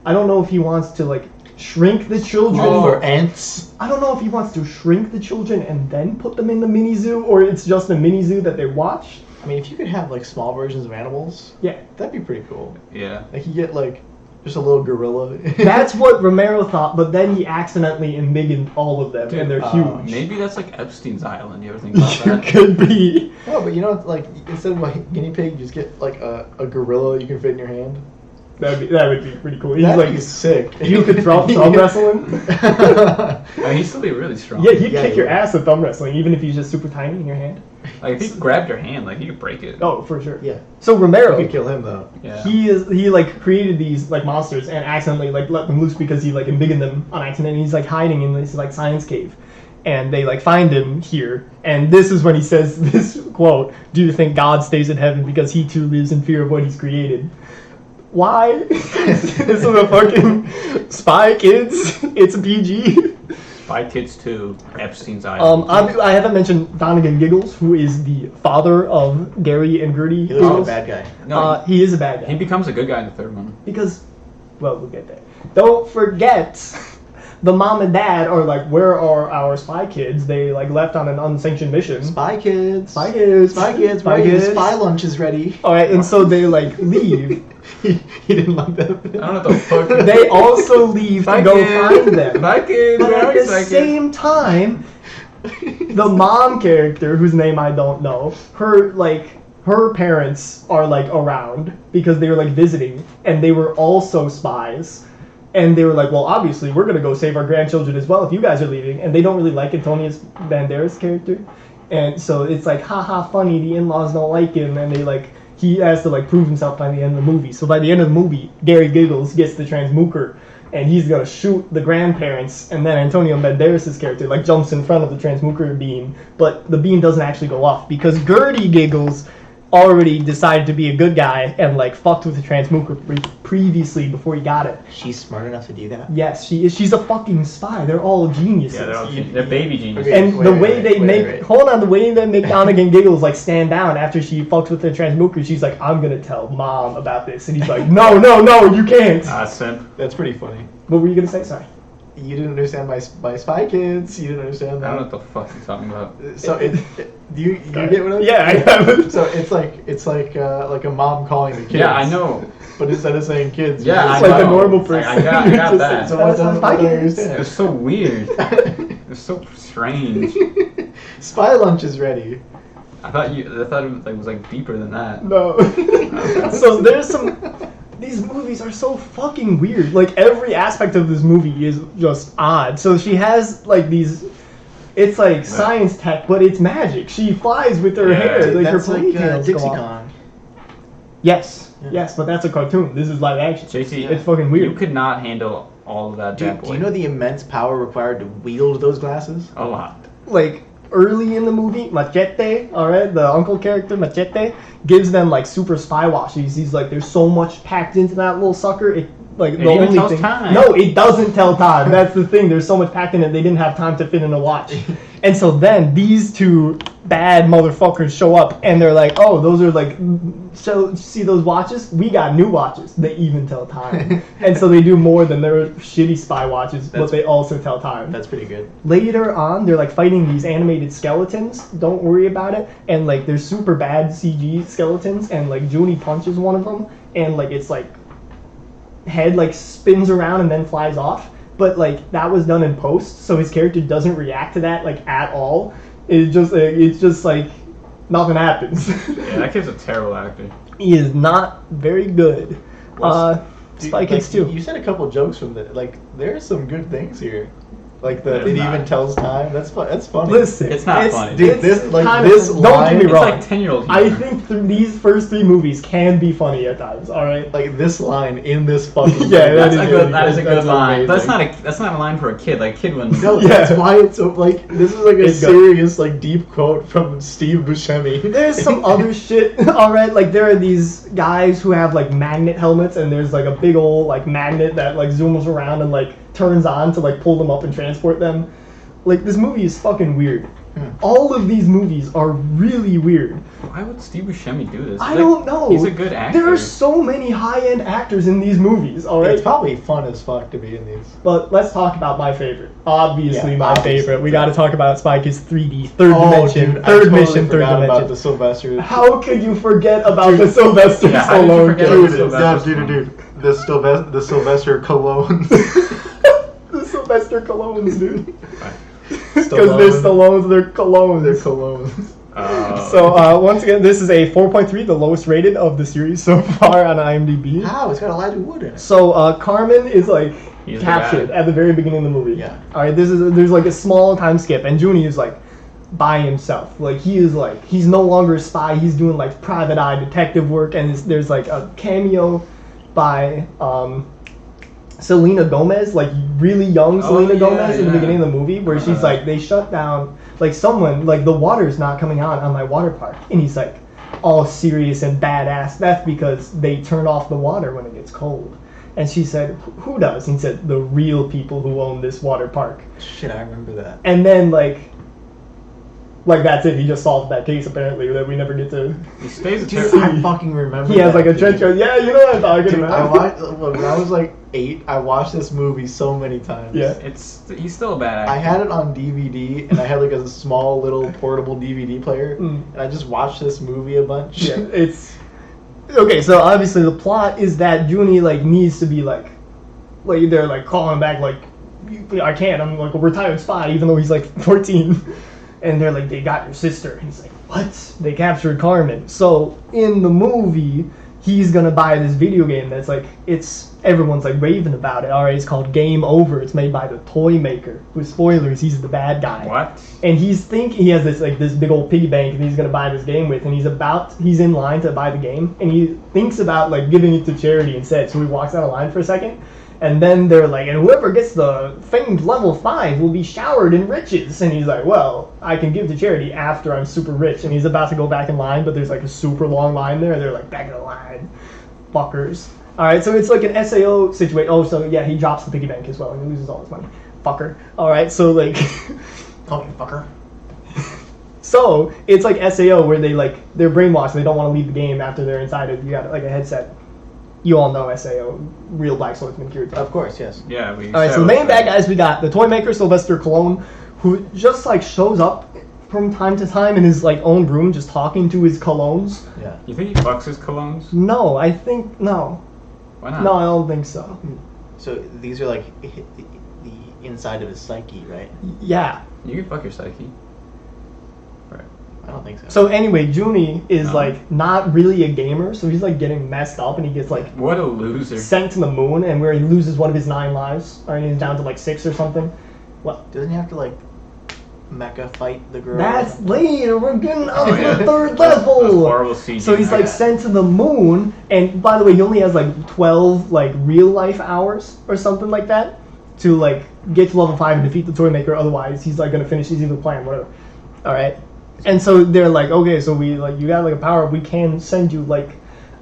I don't know if he wants to like shrink the children. For ants? I don't know if he wants to shrink the children and then put them in the mini zoo, or it's just a mini zoo that they watch. I mean, if you could have like small versions of animals, Yeah. that'd be pretty cool. Yeah. Like you get like just a little gorilla. That's what Romero thought, but then he accidentally embiggened all of them, and they're huge. Maybe that's like Epstein's Island. You ever think about that? Could be. No, but you know, like instead of like guinea pig, you just get like a gorilla you can fit in your hand. That would be pretty cool. That'd be sick. You could drop thumb wrestling. I mean, he'd still be really strong. Yeah, he'd kick your ass at thumb wrestling, even if he's just super tiny in your hand. Like if he grabbed your hand, like he could break it. Oh, for sure. Yeah. So Romero, You could kill him though. Yeah. he like created these like monsters and accidentally like let them loose because he like embiggened them on accident. And he's like hiding in this like science cave, and they like find him here. And this is when he says this quote: "Do you think God stays in heaven because he too lives in fear of what he's created?" Why? This is a fucking Spy Kids. It's a PG. Spy Kids 2, Epstein's Island. I haven't mentioned Donegan Giggles, who is the father of Gary and Gertie He looks like a Giggles. bad guy. No, He is a bad guy. he becomes a good guy in the third one. Because, well, we'll get there. Don't forget, the mom and dad are like, where are our spy kids? They like left on an unsanctioned mission. Spy kids. Spy kids. Spy kids. Spy Ready. kids. Spy lunch is ready. All right, and so they like leave. he didn't like that. I don't know what the fuck. They also leave to go find them. Spy Kids. But where are at you, the Spy Kids? same time, the mom character, whose name I don't know, her parents are like around because they were like visiting, and they were also spies. And they were like, well, obviously, we're going to go save our grandchildren as well if you guys are leaving. And they don't really like Antonio Banderas' character. And so it's like, haha, funny, the in-laws don't like him. And he has to like prove himself by the end of the movie. So by the end of the movie, Gary Giggles gets the transmuker. And he's going to shoot the grandparents. And then Antonio Banderas' character like jumps in front of the transmuker beam. But the beam doesn't actually go off because Gertie Giggles already decided to be a good guy and like fucked with the transmuker previously before he got it. She's smart enough to do that. Yes, she is. She's a fucking spy. They're all geniuses. Yeah, they're baby geniuses. Okay. And the way they make Donegan giggles like stand down after she fucks with the transmuker, she's like, I'm gonna tell mom about this, and he's like, no, you can't. Simp. That's pretty funny. What were you gonna say? Sorry. You didn't understand my Spy Kids. You didn't understand I that. don't know what the fuck you're talking about. So do you get what I'm Yeah, I have it. So it's like a mom calling the kids. Yeah, I know. But instead of saying kids, Yeah, you I just like know. a normal person. I got Just that. So what Spy don't I Kids. It was understand? so weird. It was so strange. Spy lunch is ready. I thought it was like deeper than that. No. So there's these movies are so fucking weird. Like every aspect of this movie is just odd. So she has like these. It's like science tech, but it's magic. She flies with her Yeah, hair. Like That's her like ponytails go off. Dixie-Con. Yes, Yeah. yes, but that's a cartoon. This is live action. JC, It's fucking weird. You could not handle all of that bad boy. Do you know the immense power required to wield those glasses? A lot. Like early in the movie, Machete, all right, the uncle character Machete gives them like super spy washes. He's like, there's so much packed into that little sucker. It like It the even only tells thing. time. No, it doesn't tell time. That's the thing. There's so much packed in it. They didn't have time to fit in a watch. And so then these two bad motherfuckers show up and they're like, oh, those are like, so see those watches? We got new watches. They even tell time. And so they do more than their shitty spy watches, but they also tell time. That's pretty good. Later on, they're like fighting these animated skeletons. Don't worry about it. And like they're super bad CG skeletons. And like Junie punches one of them, and like it's like head like spins around and then flies off. But like that was done in post, so his character doesn't react to that like at all. It's just like nothing happens. Yeah, that kid's a terrible actor. He is not very good. Spy Kids too. You said a couple jokes from the like. There's some good things here. Like There's it not. even tells time. That's fun. That's funny. Listen, It's not funny. Dude, this it's like kind this of, line. don't get me It's wrong. like 10-year-old I humor. think these first three movies can be funny at times. All right. Like this line in this fucking. Yeah, movie. that That is a good line. amazing. That's not a line for a kid. Like kid wouldn't. No, Yeah. that's why it's so like this is like a It's good. serious like deep quote from Steve Buscemi. There's some other shit, alright, like there are these guys who have like magnet helmets and there's like a big old like magnet that like zooms around and like turns on to like pull them up and transport them. Like this movie is fucking weird. All of these movies are really weird. Why would Steve Buscemi do this? I don't know. He's a good actor. There are so many high-end actors in these movies, alright? It's probably fun as fuck to be in these. But let's talk about my favorite. Obviously Yeah, my obviously. favorite. We gotta talk about Spy Kids 3D, third dimension, dude, I third totally mission, third forgot dimension. about the Sylvester. How could you forget about the Sylvester Yeah, how did you Stallone forget character? about the Sylvester The Sylvester Colognes. The Sylvester Colognes, dude. Because Stallone. they're Stallones, they're Colognes. They're Colognes. So once again, this is a 4.3, the lowest rated of the series so far on IMDb. How? It's got Elijah Wood in it. So Carmen is like He's the captured guy. at the very beginning of the movie. Yeah. All right, there's like a small time skip, and Junie is like by himself. Like he's no longer a spy. He's doing like private eye detective work, and there's like a cameo by Selena Gomez, like really young Selena yeah, Gomez in the yeah. beginning of the movie, where she's like, they shut down, like someone, like the water's not coming on my water park, and he's like all serious and badass. That's because they turn off the water when it gets cold. And she said, who does? And he said, the real people who own this water park. Shit, I remember that. And then like that's it. He just solved that case apparently that we never get to. He stays a Dude, terrible. I fucking remember. He has that, like a dude. trench coat. Yeah, you know what I'm talking Dude, about. when I was like 8, I watched this movie so many times. Yeah. He's still a bad actor. I had it on DVD, and I had like a small little portable DVD player, Mm. and I just watched this movie a bunch. Yeah, it's okay. So obviously the plot is that Junie like needs to be like they're like calling back like I can't. I'm like a retired spy, even though he's like 14. And they're like, they got your sister. And he's like, what? They captured Carmen. So in the movie, he's gonna buy this video game that's like everyone's like raving about it. Alright, it's called Game Over. It's made by the toy maker. With spoilers, he's the bad guy. What? And he has this big old piggy bank and he's gonna buy this game with, and he's in line to buy the game, and he thinks about like giving it to charity instead. So he walks out of line for a second, And then they're like, and whoever gets the famed level 5 will be showered in riches. And he's like, well, I can give to charity after I'm super rich. And he's about to go back in line, but there's like a super long line there. They're like, back in the line, fuckers. All right, so it's like an SAO situation. Oh, so yeah, he drops the piggy bank as well, and he loses all his money. Fucker. All right, so like, Call me fucker. so it's like SAO where they're brainwashed. They don't want to leave the game after they're inside it. You got like a headset. You all know SAO, real Black Swordsman Kirito. Of course, yes. Yeah, we. All right, so the main bad guys we got the toy maker Sylvester Cologne, who just like shows up from time to time in his like own room, just talking to his colognes. Yeah. You think he fucks his colognes? No, I think no. Why not? No, I don't think so. So these are like the inside of his psyche, right? Yeah. You can fuck your psyche. Right. I don't think so. So anyway, Junie is No. like not really a gamer, so he's like getting messed up, and he gets like What a loser. sent to the moon, and where he loses one of his 9 lives, or he's down to like 6 or something. Well, Doesn't he have to like mecha fight the girl? that's later. We're getting up to yeah. the 3rd That's level. horrible CG. So he's like Yeah. sent to the moon, and by the way, he only has like 12 like real life hours or something like that to like get to level 5 and defeat the toy maker. Otherwise, he's like gonna finish his evil plan, whatever. All right. And so they're like, okay, so we like you got like a power up. We can send you like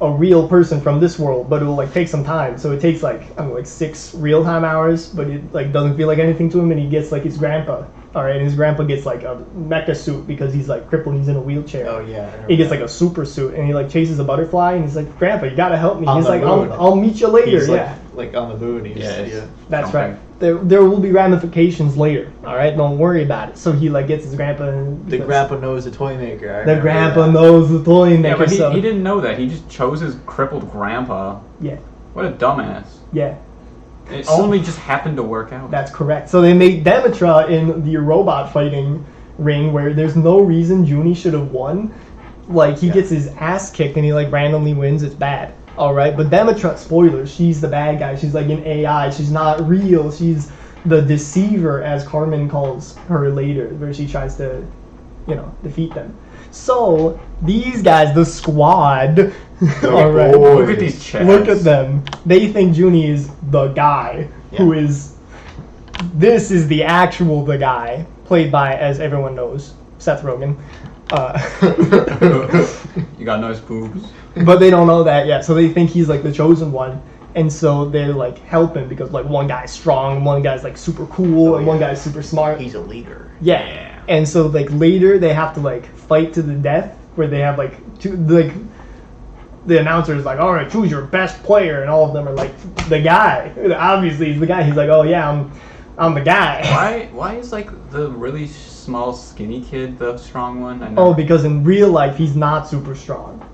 a real person from this world, but it will like take some time. So it takes like I don't know, like 6 real time hours, but it like doesn't feel like anything to him, and he gets like his grandpa. All right, and his grandpa gets like a mecha suit because he's like crippled. He's in a wheelchair. Oh yeah. I remember He gets that. like a super suit, and he like chases a butterfly, and he's like, "Grandpa, you gotta help me." On He's the like, moon. I'll meet you later." He's Yeah, like on the moon. He's, Yeah, it's- that's jumping. right. There will be ramifications later. All right, don't worry about it. So he like gets his grandpa. And The grandpa knows the toy maker. I The remember grandpa that. knows the toy Yeah, maker. but so he didn't know that. He just chose his crippled grandpa. yeah, What a dumbass. yeah, It So- only just happened to work out. that's correct. So they made Demetra in the robot fighting ring where there's no reason Junie should have won. Like he Yeah. gets his ass kicked and he like randomly wins. It's bad. All right, but Demetra, spoilers, she's the bad guy. She's like an AI. She's not real. She's the deceiver, as Carmen calls her later, where she tries to, defeat them. So these guys, the squad, all right, boy. Look at these chats. look at them. They think Junie is the guy who Yeah. is. This is the actual the guy, played by, as everyone knows, Seth Rogen. You got nice boobs. But they don't know that yet, so they think he's like the chosen one, and so they're like helping because like one guy's strong, one guy's like super cool, Oh, and one yeah. guy's super smart. He's a leader. Yeah. And so like later they have to like fight to the death, where they have like two like the announcer is like, all right, choose your best player, and all of them are like the guy. Obviously he's the guy. He's like, oh yeah, I'm the guy. Why is like the really small skinny kid the strong one? I know. Oh, because in real life he's not super strong.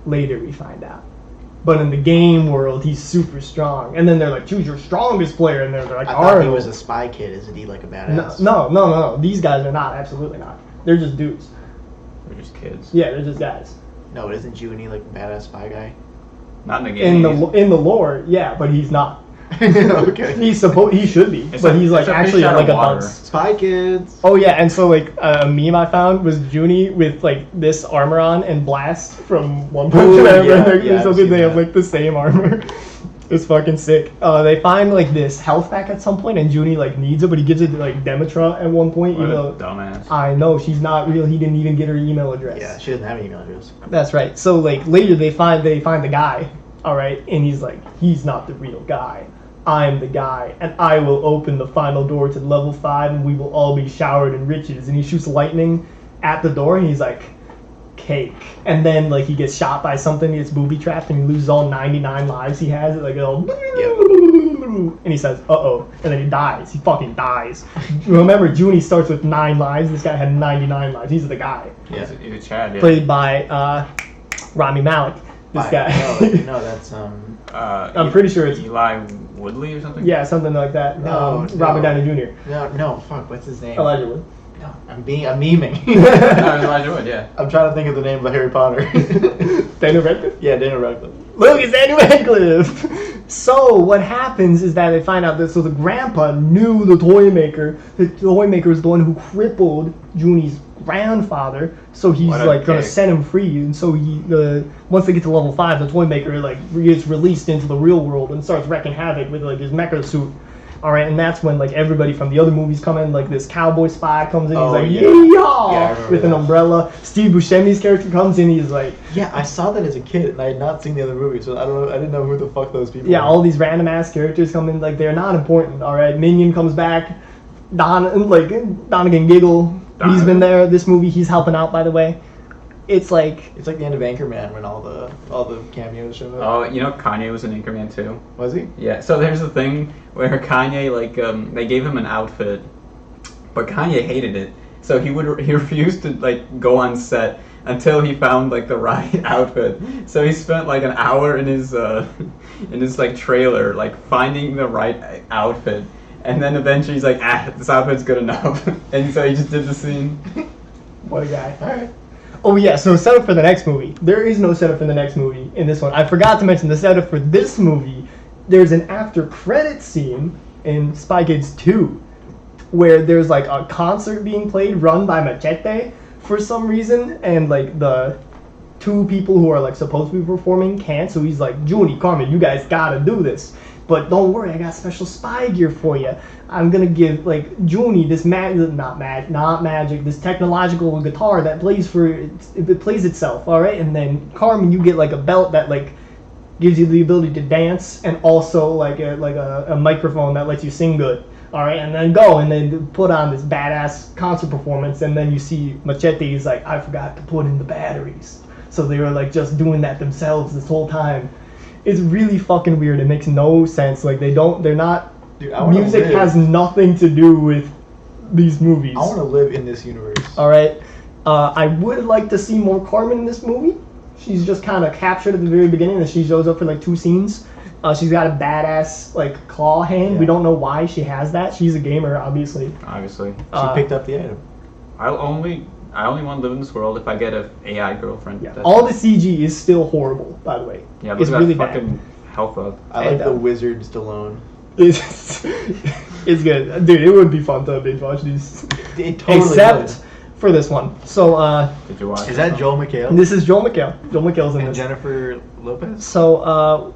Later we find out. But in the game world he's super strong. And then they're like, choose your strongest player, and they're like, I thought he Arnold. was a spy kid. Isn't he like a badass? No. These guys are not. Absolutely not. They're just dudes. They're just kids. Yeah, they're just guys. No, isn't Junie like a badass spy guy? Not in the game. In the lore, yeah, but he's not. Okay. He should be, It's but like- he's like it's a fish actually out like of a water. dunce. Spy kids. Oh yeah, and so like a meme I found was Junie with like this armor on and Blast from One Punch Ooh, Man. yeah, They're yeah, I've something seen they have that. like the same armor. It's fucking sick. They find like this health pack at some point, and Junie like needs it, but he gives it to like Demetra at one point. What Even a though dumbass. I know she's not real, he didn't even get her email address. Yeah, she doesn't have an email address. That's right. So like later they find the guy, all right, and he's like, he's not the real guy. I'm the guy, and I will open the final door to level 5, and we will all be showered in riches. And he shoots lightning at the door, and he's like, cake. And then like he gets shot by something, he gets booby trapped, and he loses all 99 lives he has. Like all, and he says, uh-oh, and then he dies. He fucking dies. Remember, Junie starts with 9 lives. This guy had 99 lives. He's the guy. Yeah. He's a Chad. Yeah. Played by Rami Malek. This guy. No, that's I'm pretty sure it's- Eli Woodley or something. Yeah, something like that. No, Robert no. Downey Jr. no. Fuck, what's his name? Allegedly. No, I'm memeing. No, Elijah Wood. Yeah. I'm trying to think of the name of the Harry Potter. Daniel Radcliffe. Yeah, Daniel Radcliffe. Look, it's Daniel Radcliffe. So what happens is that they find out that the grandpa knew the toy maker. The toy maker is the one who crippled Junie's grandfather, so he's What a like gonna dick. set him free. And so once they get to level 5, the toy maker like gets released into the real world and starts wrecking havoc with like his mecha suit. All right, and that's when like everybody from the other movies come in. Like this cowboy spy comes in, he's Oh, like yeah. yeehaw Yeah, I remember with an that. umbrella. Steve Buscemi's character comes in, he's like, Yeah, I saw that as a kid, and I had not seen the other movies, so I didn't know who the fuck those people yeah, were. all these random ass characters come in, like they're not important. All right, Minion comes back, Donegan Giggle, he's Donegan? been there. This movie, he's helping out, by the way. It's like, It's like the end of Anchorman when all the cameos show up. Oh, you know Kanye was in Anchorman too. Was he? Yeah. So there's a thing where Kanye they gave him an outfit, but Kanye hated it. So he refused to like go on set until he found like the right outfit. So he spent like an hour in his like trailer like finding the right outfit, and then eventually he's like, this outfit's good enough, and so he just did the scene. what a guy. All right. Oh yeah, so setup for the next movie. There is no setup for the next movie in this one. I forgot to mention the setup for this movie. There's an after credit scene in Spy Kids 2 where there's like a concert being played run by Machete for some reason, and like the two people who are like supposed to be performing can't, so he's like, Junie, Carmen, you guys gotta do this. But don't worry, I got special spy gear for you. I'm gonna give like Junie this not magic, this technological guitar that plays it plays itself, all right. And then Carmen, you get like a belt that like gives you the ability to dance, and also like a microphone that lets you sing good, all right. And then go and then put on this badass concert performance, and then you see Machete is like, I forgot to put in the batteries, so they were like just doing that themselves this whole time. It's really fucking weird. It makes no sense. Like they're not. Dude, I wanna Music live. has nothing to do with these movies. I want to live in this universe. All right. I would like to see more Carmen in this movie. She's just kind of captured at the very beginning, and she shows up for like 2 scenes. She's got a badass like claw hand. Yeah. We don't know why she has that. She's a gamer, obviously. Obviously. She picked up the item. I only want to live in this world if I get an AI girlfriend. Yeah. That's All it. the CG is still horrible, by the way. Yeah, look it's at really that bad. fucking health up. I like And, the wizard Stallone. It's good, dude. It would be fun to binge watch these, It totally except would. for this one. So Did you watch? Is it? that Joel McHale? this is Joel McHale. Joel McHale's in and this. Jennifer Lopez? So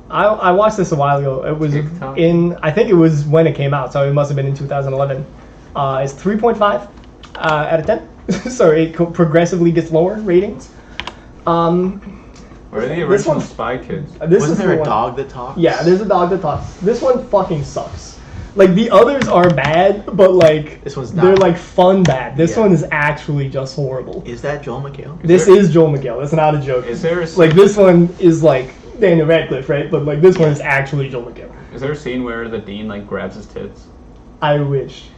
I watched this a while ago. It was TikTok? I think it was when it came out, so it must have been in 2011. It's 3.5 out of 10. So it progressively gets lower ratings. Where are the this original one's- Spy Kids? This Wasn't is there the a one- dog that talks? Yeah, there's a dog that talks. This one fucking sucks. Like the others are bad, but like This one's they're not. like fun bad. This Yeah. one is actually just horrible. Is that Joel McHale? This there- is Joel McHale. That's not a joke. Is there a Like this one is like Daniel Radcliffe, right? But like this one is actually Joel McHale. Is there a scene where the dean like grabs his tits? I wish.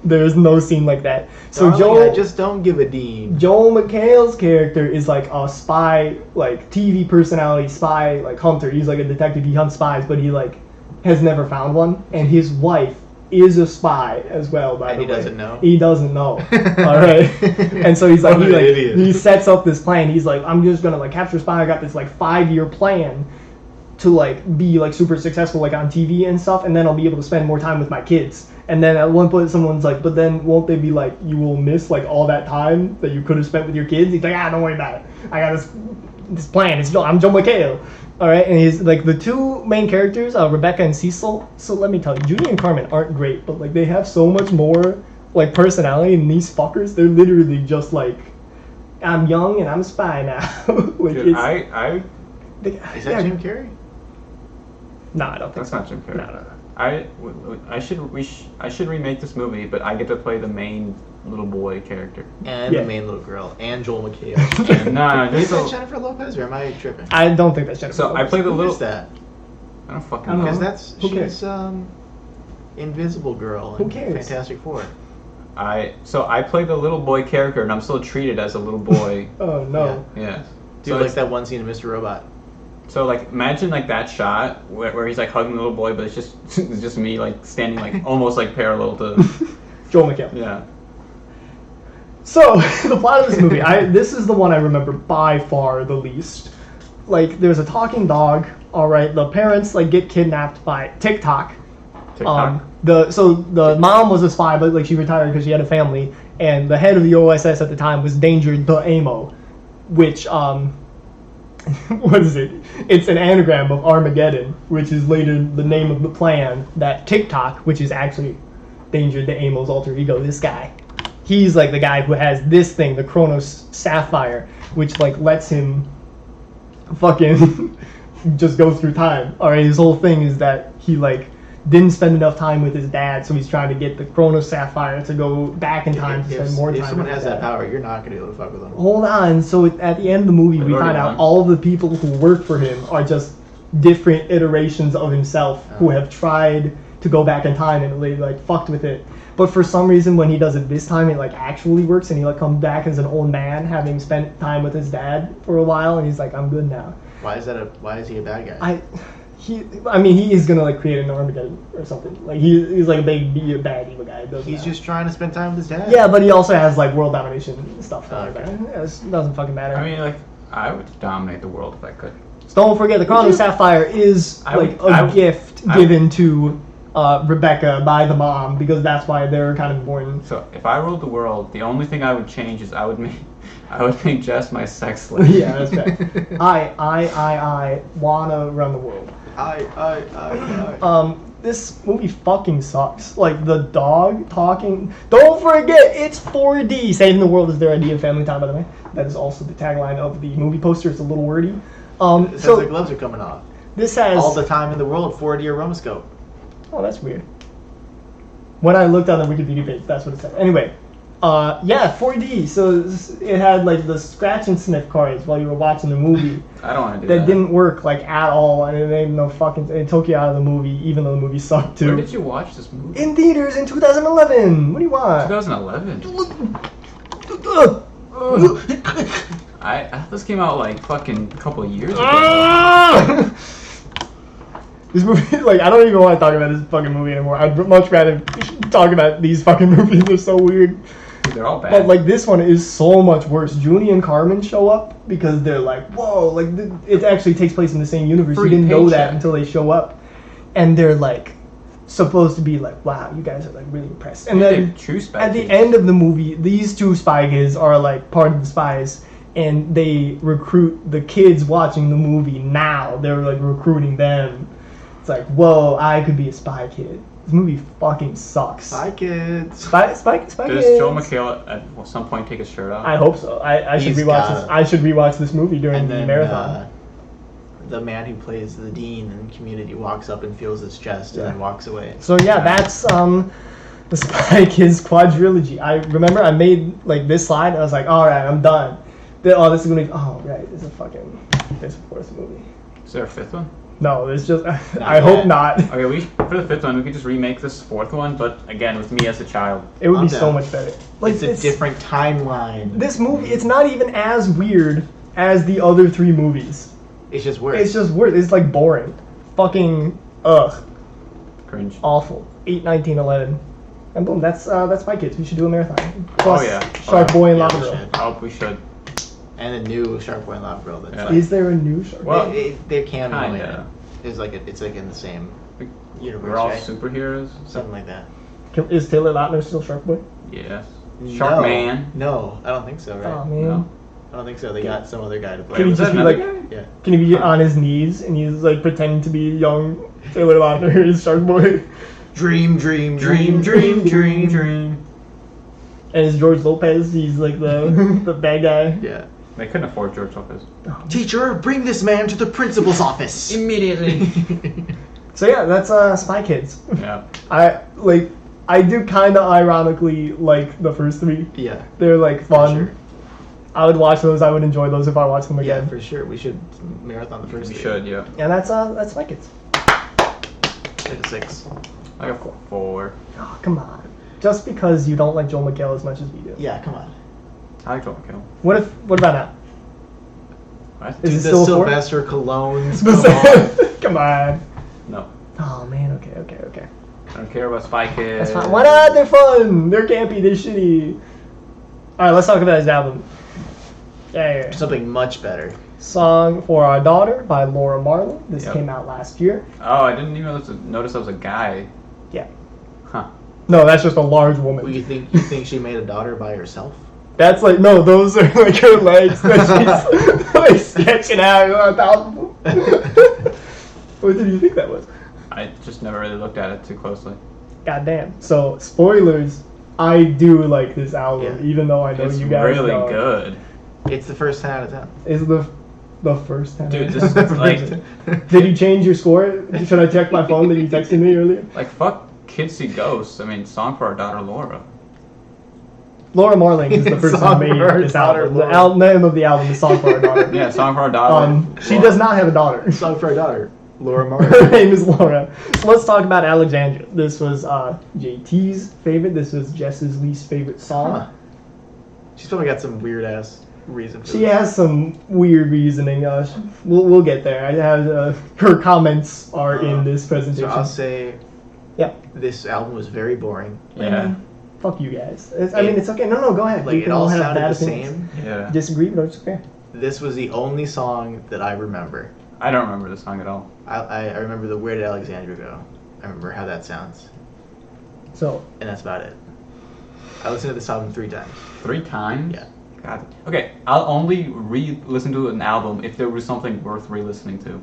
There's no scene like that. So Darling, I just don't give a dean. Joel McHale's character is like a spy, like TV personality spy, like hunter. He's like a detective. He hunts spies, but he like has never found one. And his wife is a spy as well. By And the he way, doesn't know? He doesn't know. All right. And so he's like, What an idiot. he sets up this plan. He's like, I'm just gonna like capture a spy. I got this like 5-year plan to like be like super successful like on TV and stuff, and then I'll be able to spend more time with my kids. And then at one point someone's like, but then won't they be like, you will miss like all that time that you could have spent with your kids? He's like, don't worry about it. I got this plan. I'm Joe McHale. All right, and he's like the 2 main characters, Rebecca and Cecil. So let me tell you, Judy and Carmen aren't great, but like they have so much more like personality than these fuckers. They're literally just like, I'm young and I'm a spy now. Like Dude, it's, I Is that Jim Carrey? No, I don't think that's so. not Jim Carrey. No. I should remake this movie, but I get to play the main little boy character. And Yeah. the main little girl. And Joel McHale. No, Is just that so, Jennifer Lopez or am I tripping? I don't think that's Jennifer. so I Lopez. play the Who little. is that? I don't fucking I don't know. Because that's Who cares? she's Invisible Girl Who in cares? Fantastic Four. I play the little boy character, and I'm still treated as a little boy. Oh no. Yeah. Dude, So like it's- that one scene in Mr. Robot. So like imagine like that shot where he's like hugging the little boy, but it's just me like standing like almost like parallel to Joel McHale. yeah. So the plot of this movie, this is the one I remember by far the least. Like there's a talking dog. All right, the parents like get kidnapped by TikTok. TikTok. The mom was a spy, but like she retired because she had a family, and the head of the OSS at the time was Danger the Amo, which what is it? It's an anagram of Armageddon, which is later the name of the plan that TikTok, which is actually Danger the Amo's alter ego, this guy. He's like the guy who has this thing, the Chronos Sapphire, which like lets him fucking just go through time. Alright, his whole thing is that he like didn't spend enough time with his dad, so he's trying to get the Chronos Sapphire to go back in time to spend more time If someone with has his that dad. power, you're not gonna be able to fuck with them. Hold on. So at the end of the movie, we We've find already out won. all the people who work for him are just different iterations of himself who have tried to go back in time and they like fucked with it. But for some reason, when he does it this time, it like actually works, and he like comes back as an old man, having spent time with his dad for a while, and he's like, "I'm good now." Why is he a bad guy? I mean, he is gonna like create an Armageddon or something. Like he's like a bad evil guy. He's just trying to spend time with his dad. yeah, but he also has like world domination stuff. Like Okay. that. Yeah, it doesn't fucking matter. I mean, like, I would dominate the world if I could. So don't forget, the Chrono Sapphire is I like would- a gift I given to Rebecca by the mom, because that's why they're kind of important. So if I ruled the world, the only thing I would change is I would make Jess my sex slave. Yeah, that's fair. I wanna run the world. I. This movie fucking sucks. Like the dog talking. Don't forget, it's 4D. Saving the world is their idea of family time, by the way. That is also the tagline of the movie poster. It's a little wordy. It says So the gloves are coming off. this has All the time in the world, 4D or rotoscope. Oh, that's weird. When I looked on the Wikipedia page, that's what it said. Anyway, yeah, 4D. So it had like the scratch and sniff cards while you were watching the movie. I don't want to do That that. didn't work like at all, and it made no fucking. It took you out of the movie, even though the movie sucked When too. did you watch this movie? In theaters in 2011. What do you want? 2011. This came out like fucking a couple of years ago. This movie, like, I don't even want to talk about this fucking movie anymore. I'd much rather talk about these fucking movies. They're so weird. They're all bad. But like this one is so much worse. Julie and Carmen show up because they're like, whoa, like it actually takes place in the same universe. Free You didn't know that paycheck. until they show up, and they're like supposed to be like, wow, you guys are like really impressed. And They're then true spy at the kids. end of the movie, these two spy kids are like part of the spies, and they recruit the kids watching the movie now. They're like recruiting them. It's like, whoa, I could be a spy kid. This movie fucking sucks. Bye, kids. Spy Does kids. Joe McHale at some point take his shirt off? I hope so. I should He's rewatch gotta. this. I should rewatch this movie during And the then marathon. the man who plays the dean in Community walks up and feels his chest Yeah. and then walks away. So yeah, that's the Spy Kids quadrilogy. I remember I made like this slide. And I was like, all right, I'm done. Then, oh, this is gonna. Oh right, this is a fourth movie. Is there a fifth one? No, there's just. I hope yet. not. Okay, for the fifth one, we could just remake this fourth one, but again, with me as a child. It would I'm be so down. much better. Like It's a different timeline. This movie, it's not even as weird as the other three movies. It's just worse. It's just weird. It's like boring. Fucking ugh. Cringe. Awful. 8, 19, 11. And boom, that's Spy Kids. We should do a marathon. Plus, Oh, yeah. Shark Boy and Yeah, Lava we Girl. should. I hope we should. And a new Shark Boy and Lava Girl. That's Yeah. like, Is there a new Shark Boy? Well, they're canon in it. kinda. It's like in the same universe, We're all right? superheroes. Something like that. Is Taylor Lautner still Shark Boy? Yes. No. Shark Man. No, I don't think so. Right? Oh man. No. I don't think so. They got some other guy to play. Can he was just that be another like? guy? Yeah. Can he be on his knees and he's like pretending to be young Taylor Lautner is Shark Boy? Dream. Dream. And is George Lopez? He's like the the bad guy. Yeah. They couldn't afford George Lopez. Teacher, bring this man to the principal's office. Immediately. So yeah, that's Spy Kids. Yeah. I do kind of ironically like the first three. Yeah. They're like fun. Sure. I would watch those. I would enjoy those if I watched them Yeah, again. for sure. We should marathon the first We three. should, yeah. And that's Spy Kids. Like a 6. Like a 4. Oh come on. Just because you don't like Joel McHale as much as we do. Yeah, come on. I like Joel McHale. What about now? What? Is Dude, it the still a 4? Sylvester Colognes. Come on. Come on. No. Oh man. Okay. I don't care about Spy Kids. That's fine. Why not? They're fun. They're campy. They're shitty. All right, let's talk about his album. Yeah. Something much better. Song for Our Daughter by Laura Marling. This Yep. came out last year. Oh, I didn't even notice that was a guy. Yeah. Huh. No, that's just a large woman. Well, you think she made a daughter by herself? That's like, no, those are like her legs that she's like sketching out on top of them. What did you think that was? I just never really looked at it too closely. Goddamn. So, spoilers, I do like this album, Yeah. even though I know It's you guys really don't. good. It's the first 10 out of 10. Is the first time. Dude, this is like... Did you change your score? Should I check my phone that you texted me earlier? Like, fuck Kids See Ghosts. I mean, Song for Our Daughter Laura. Laura Marling is the person who Song made for Our this Daughter, album. Laura. The name of the album is Song for Our Daughter. Yeah, Song for Our Daughter. She Laura. does not have a daughter. Song for a daughter. Laura Her Martin. name is Laura. So let's talk about Alexandria. This was JT's favorite. This was Jess's least favorite song. Huh. She's probably got some weird ass reason for She this. has some weird reasoning. We'll get there. I have her comments are in this So presentation. I'll say Yeah. this album was very boring. Yeah. Fuck you guys. I mean, it's okay. No, go ahead. Like, You it can all have sounded bad the opinions. same. Yeah. Disagree, but it's okay. This was the only song that I remember. I don't remember the song at all. I remember the Where Did Alexandria Go? I remember how that sounds. So, And that's about it. I listened to this album 3 times. 3 times? Yeah. God. Okay, I'll only re-listen to an album if there was something worth re-listening to.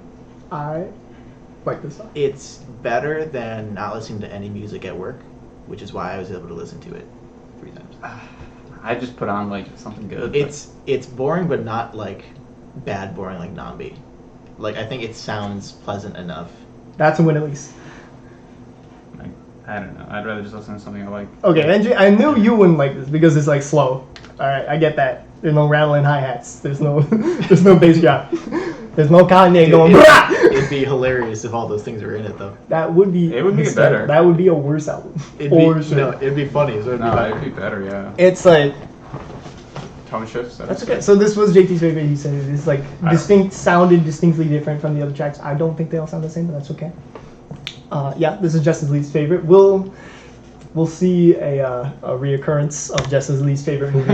I like this song. It's better than not listening to any music at work, which is why I was able to listen to it 3 times. I just put on like something good. It's boring, but not like bad boring like Nambi. Like, I think it sounds pleasant enough. That's a win at least. Like, I don't know. I'd rather just listen to something I like. Okay, Endri, I knew you wouldn't like this because it's like slow. All right, I get that. There's no rattling hi hats. There's no there's no bass drop. There's no Kanye going. "Brah!" It'd be hilarious if all those things were in it, though. That would be. It would be hysterical. better. That would be a worse album. It'd For be, sure. no, it'd be funny. So it'd be No, better. it'd be better, yeah. It's like Tone shifts. that's okay. So this was JT's favorite. He said it's like sounded distinctly different from the other tracks. I don't think they all sound the same, but that's okay. Yeah, this is Justin's least favorite. We'll see a reoccurrence of Jess's least favorite movie.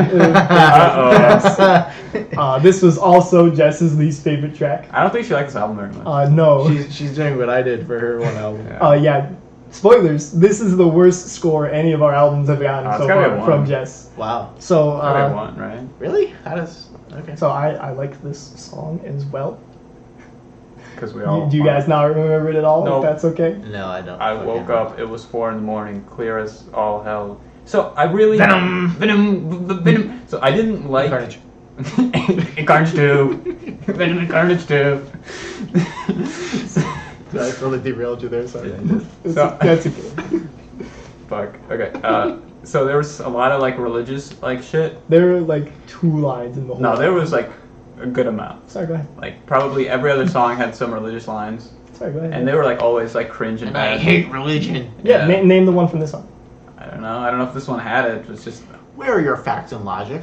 This was also Jess's least favorite track. I don't think she liked this album very much. No. She's doing what I did for her one album. Yeah. Spoilers. This is the worst score any of our albums have gotten It's so gotta be a far 1. from Jess. Wow. So, Probably 1, right? Really? How does... Okay. so I like this song as well. Because we all. Do you guys not remember it at all? No. If that's okay. No, I don't. I fucking woke know. up. It was 4 a.m. Clear as all hell. So I really Venom. Venom. So I didn't like Carnage. Carnage 2. Venom and Carnage 2. I totally derailed you there, sorry. So- That's okay. Fuck. Okay. So there was a lot of like religious like shit. There are like 2 lines in the whole. No, there was like a good amount. Sorry, go ahead. Like probably every other song had some religious lines, Sorry, go ahead. and they were like always like cringe and And I bad. hate religion. Yeah, Yeah. name the one from this song. I don't know. I don't know if this one had it. It's just. Where are your facts and logic?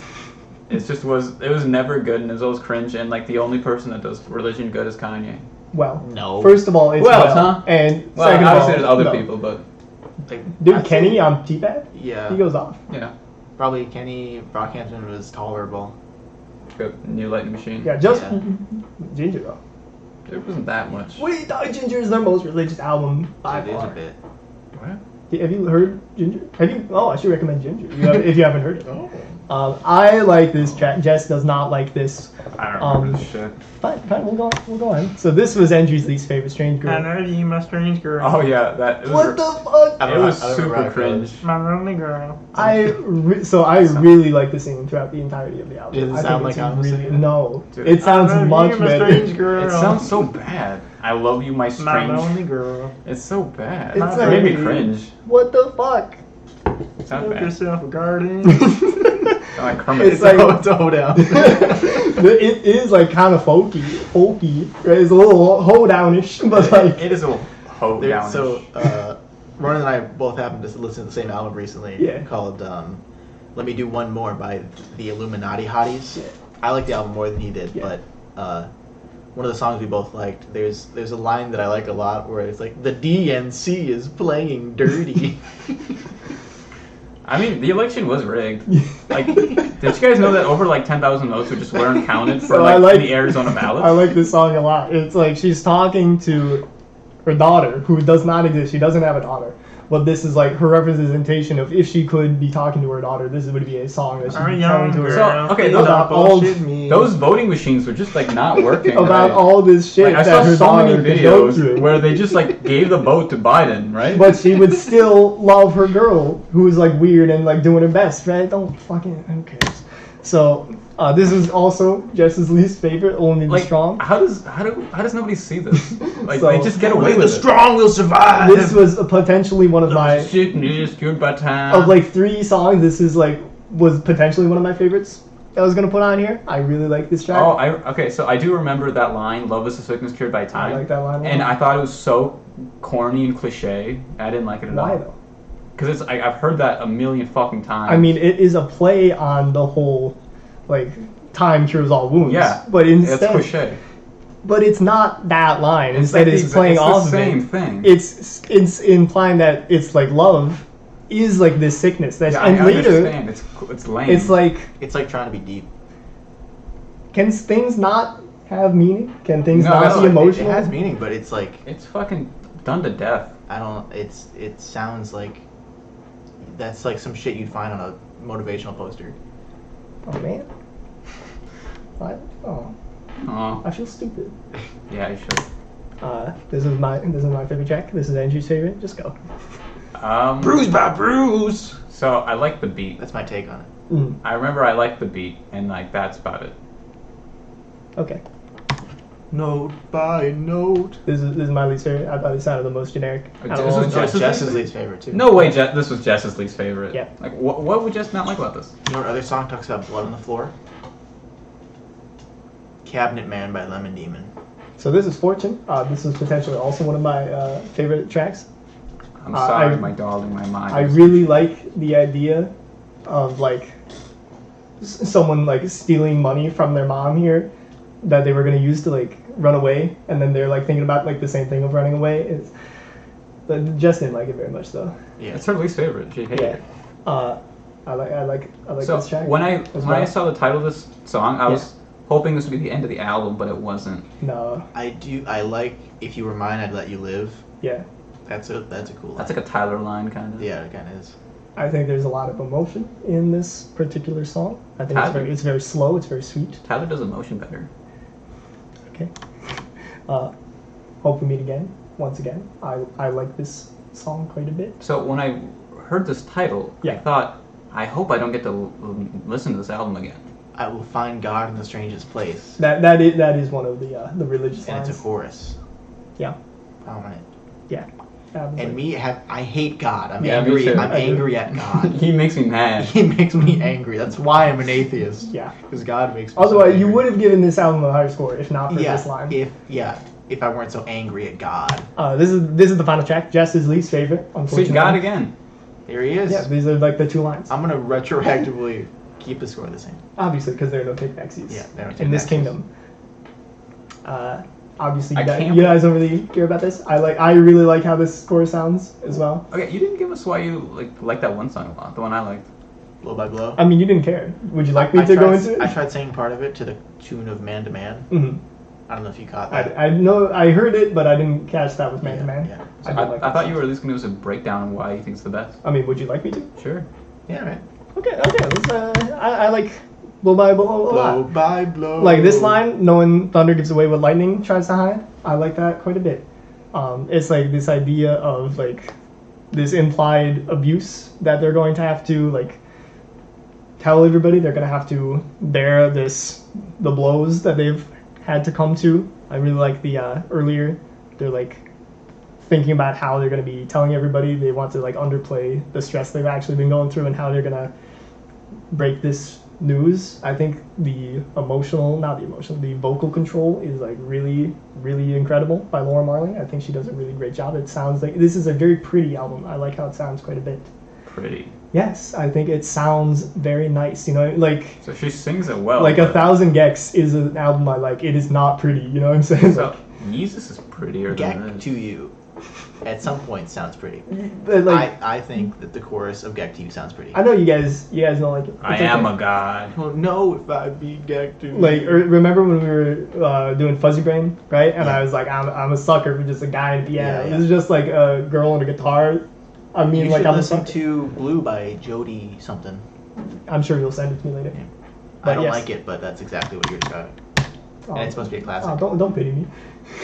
It was never good, and it was always cringe. And like the only person that does religion good is Kanye. Well, No. first of all, it's Well, well, huh? and Well, second of all, obviously there's other no. people, but Like, Dude, I'd Kenny say- on T-Pad, Yeah. he goes off. yeah, Probably Kenny Brockhampton was tolerable. good New Lightning Machine. Yeah, just Yeah. Ginger though. There wasn't that much. What do you thought Ginger is their most religious album by It is a far? bit. What? Have you heard Ginger? Have you? Oh, I should recommend Ginger if you haven't heard it. Oh. I like this track. Jess does not like this. I don't remember this shit. Fine, we'll go on. So this was Endri's least favorite, Strange Girl. know you, my strange girl. Oh yeah, that. It was, What the fuck? I don't It know- was I don't remember how super it cringe. goes. My lonely girl. I really like the singing throughout the entirety of the album. Does it I sound think like I'm it's singing? no. Dude. It sounds I love much you, my better. strange girl. It sounds so bad. I love you, my My strange. lonely girl. It's so bad. It's It made me like- cringe. What the fuck? It sounds Make bad. yourself a garden. Sound like Kermit. It's like It's a hoedown. it is like kind of folky. Right? It's a little hoedownish, but like it is a hoe There- down. So, Ron and I both happened to listen to the same album recently. Yeah. Called "Let Me Do One More" by the Illuminati Hotties. Yeah. I like the album more than he did, Yeah. but one of the songs we both liked. There's a line that I like a lot where it's like, "The DNC is playing dirty." I mean, the election was rigged. Like, did you guys know that over like 10,000 votes were just weren't counted for So I like, like- the Arizona ballots? I like this song a lot. It's like she's talking to her daughter, who does not exist. She doesn't have a daughter, But this is like her representation of if she could be talking to her daughter, this would be a song that she'd be telling to her. So, okay, about those voting machines were just like not working. About right? all this shit Like, I that saw her so many daughter could go videos through. where they just like gave the vote to Biden, right? But she would still love her girl, who is like weird and like doing her best, right? Don't fucking, who cares? So this is also Jess's least favorite, only the like, strong. how does nobody see this? Like, So- they just get away Only with the it. strong will survive. This was potentially one of my Shit is good by time. of like 3 songs. This is like was potentially one of my favorites that I was gonna put on here. I really like this track. Oh, okay. So I do remember that line, "Love is a sickness cured by I time." like that line. a And lot. I thought it was so corny and cliche. I didn't like it at Why all. though? Because I've heard that a million fucking times. I mean, it is a play on the whole like time cures all wounds. yeah, but it's instead, cliche. but it's not that line. It's Instead, like it's playing it's off the of same it. thing. It's implying that it's like love is like this sickness. That's Yeah, I and later understand. It's lame. it's like, It's like trying to be deep. can things not have meaning? Can things No, not that's be like- emotional? It has meaning, but it's like it's fucking done to death. I don't. It sounds like that's like some shit you'd find on a motivational poster. Oh man. What? Oh, Oh, I feel stupid. yeah, you should. This is my favorite track. This is Endri's favorite. Just go. Bruise by bruise. So I like the beat. That's my take on it. I remember I liked the beat, and like that's about it. Okay. Note by note. This is my least favorite. I thought it sounded the most generic. This out of was all. Jess- Jess's Jess's least favorite too. No way, this was Jess's least favorite. Yeah. Like, what would Jess not like about this? You know what other song talks about blood on the floor? Cabinet Man by Lemon Demon. So this is Fortune. This is potentially also one of my favorite tracks. I'm sorry, I- my darling, my mind. I really like the idea of like someone like stealing money from their mom here that they were gonna use to like run away, and then they're like thinking about like the same thing of running away. But Jess didn't like it very much though. Yeah. It's her least favorite. She hated Yeah. it. I like So this track. when I as when I well. saw the title of this song, I was hoping this would be the end of the album, but it wasn't. No. I like If You Were Mine, I'd Let You Live. Yeah. That's a cool line. That's like a Tyler line, kind of. Yeah, it kind of is. I think there's a lot of emotion in this particular song. I think Tyler. it's very slow. It's very sweet. Tyler does emotion better. Okay. Hope we meet again. Once again, I like this song quite a bit. So when I heard this title, I Yeah. thought, I hope I don't get to listen to this album again. I will find God in the strangest place. That is one of the religious And lines. it's a chorus. Yeah. Prominent. Yeah. And I hate God. I'm Yeah, me angry. too. I'm angry at God. He makes me mad. He makes me angry. That's why I'm an atheist. Yeah. Because God makes me. Otherwise, so you angry. would have given this album a higher score if not for Yeah. this line. If I weren't so angry at God. This is the final track. Jess's least favorite. See, Unfortunately. God again. Here he is. Yeah. These are like the 2 lines. I'm gonna retroactively keep the score the same. Obviously, because there are no take-backsies. Yeah, there are no in this take-backsies. kingdom. Obviously, I you guys, can't- you guys don't really care about this. I really like how this score sounds as well. Okay, you didn't give us why you like that one song a lot. The one I liked. Blow by blow. I mean, you didn't care. Would you like me to go into it? I tried singing part of it to the tune of Man to Man. Mhm. I don't know if you caught that. I know I heard it, but I didn't catch that with Man to Yeah, Man. yeah. I, did like I that thought song. you were at least going to give us a breakdown on why you think it's the best. I mean, would you like me to? Sure. Yeah, right. Okay. Let's, I like Blow by Blow a Blow lot. by blow. Like this line, knowing thunder gives away what lightning tries to hide. I like that quite a bit. It's like this idea of like this implied abuse that they're going to have to like tell everybody. They're going to have to bear the blows that they've had to come to. I really like the earlier. They're like thinking about how they're going to be telling everybody. They want to like underplay the stress they've actually been going through and how they're going to break this news. I think the vocal control is like really, really incredible by Laura Marling. I think she does a really great job. It sounds like this is a very pretty album. I like how it sounds quite a bit. Pretty. Yes, I think it sounds very nice. You know, like So she sings it well. like but- 1,000 Gex is an album I like. It is not pretty. You know what I'm saying? So Like, Jesus is prettier than Geck this. to You at some point sounds pretty. like I think that the chorus of Geck to You sounds pretty. I know you guys don't like it. I It's am okay. a god. don't know if I'd be Geck to Like, remember when we were doing Fuzzy Brain, right? And Yeah. I was like, I'm a sucker for just a guy and a piano. Yeah, yeah. This is just like a girl and a guitar. I mean, You like should I'm listen to Blue by Jody something. I'm sure you'll send it to me later. Yeah. But I don't yes. like it, but that's exactly what you're describing. Oh, And it's supposed to be a classic. don't pity me.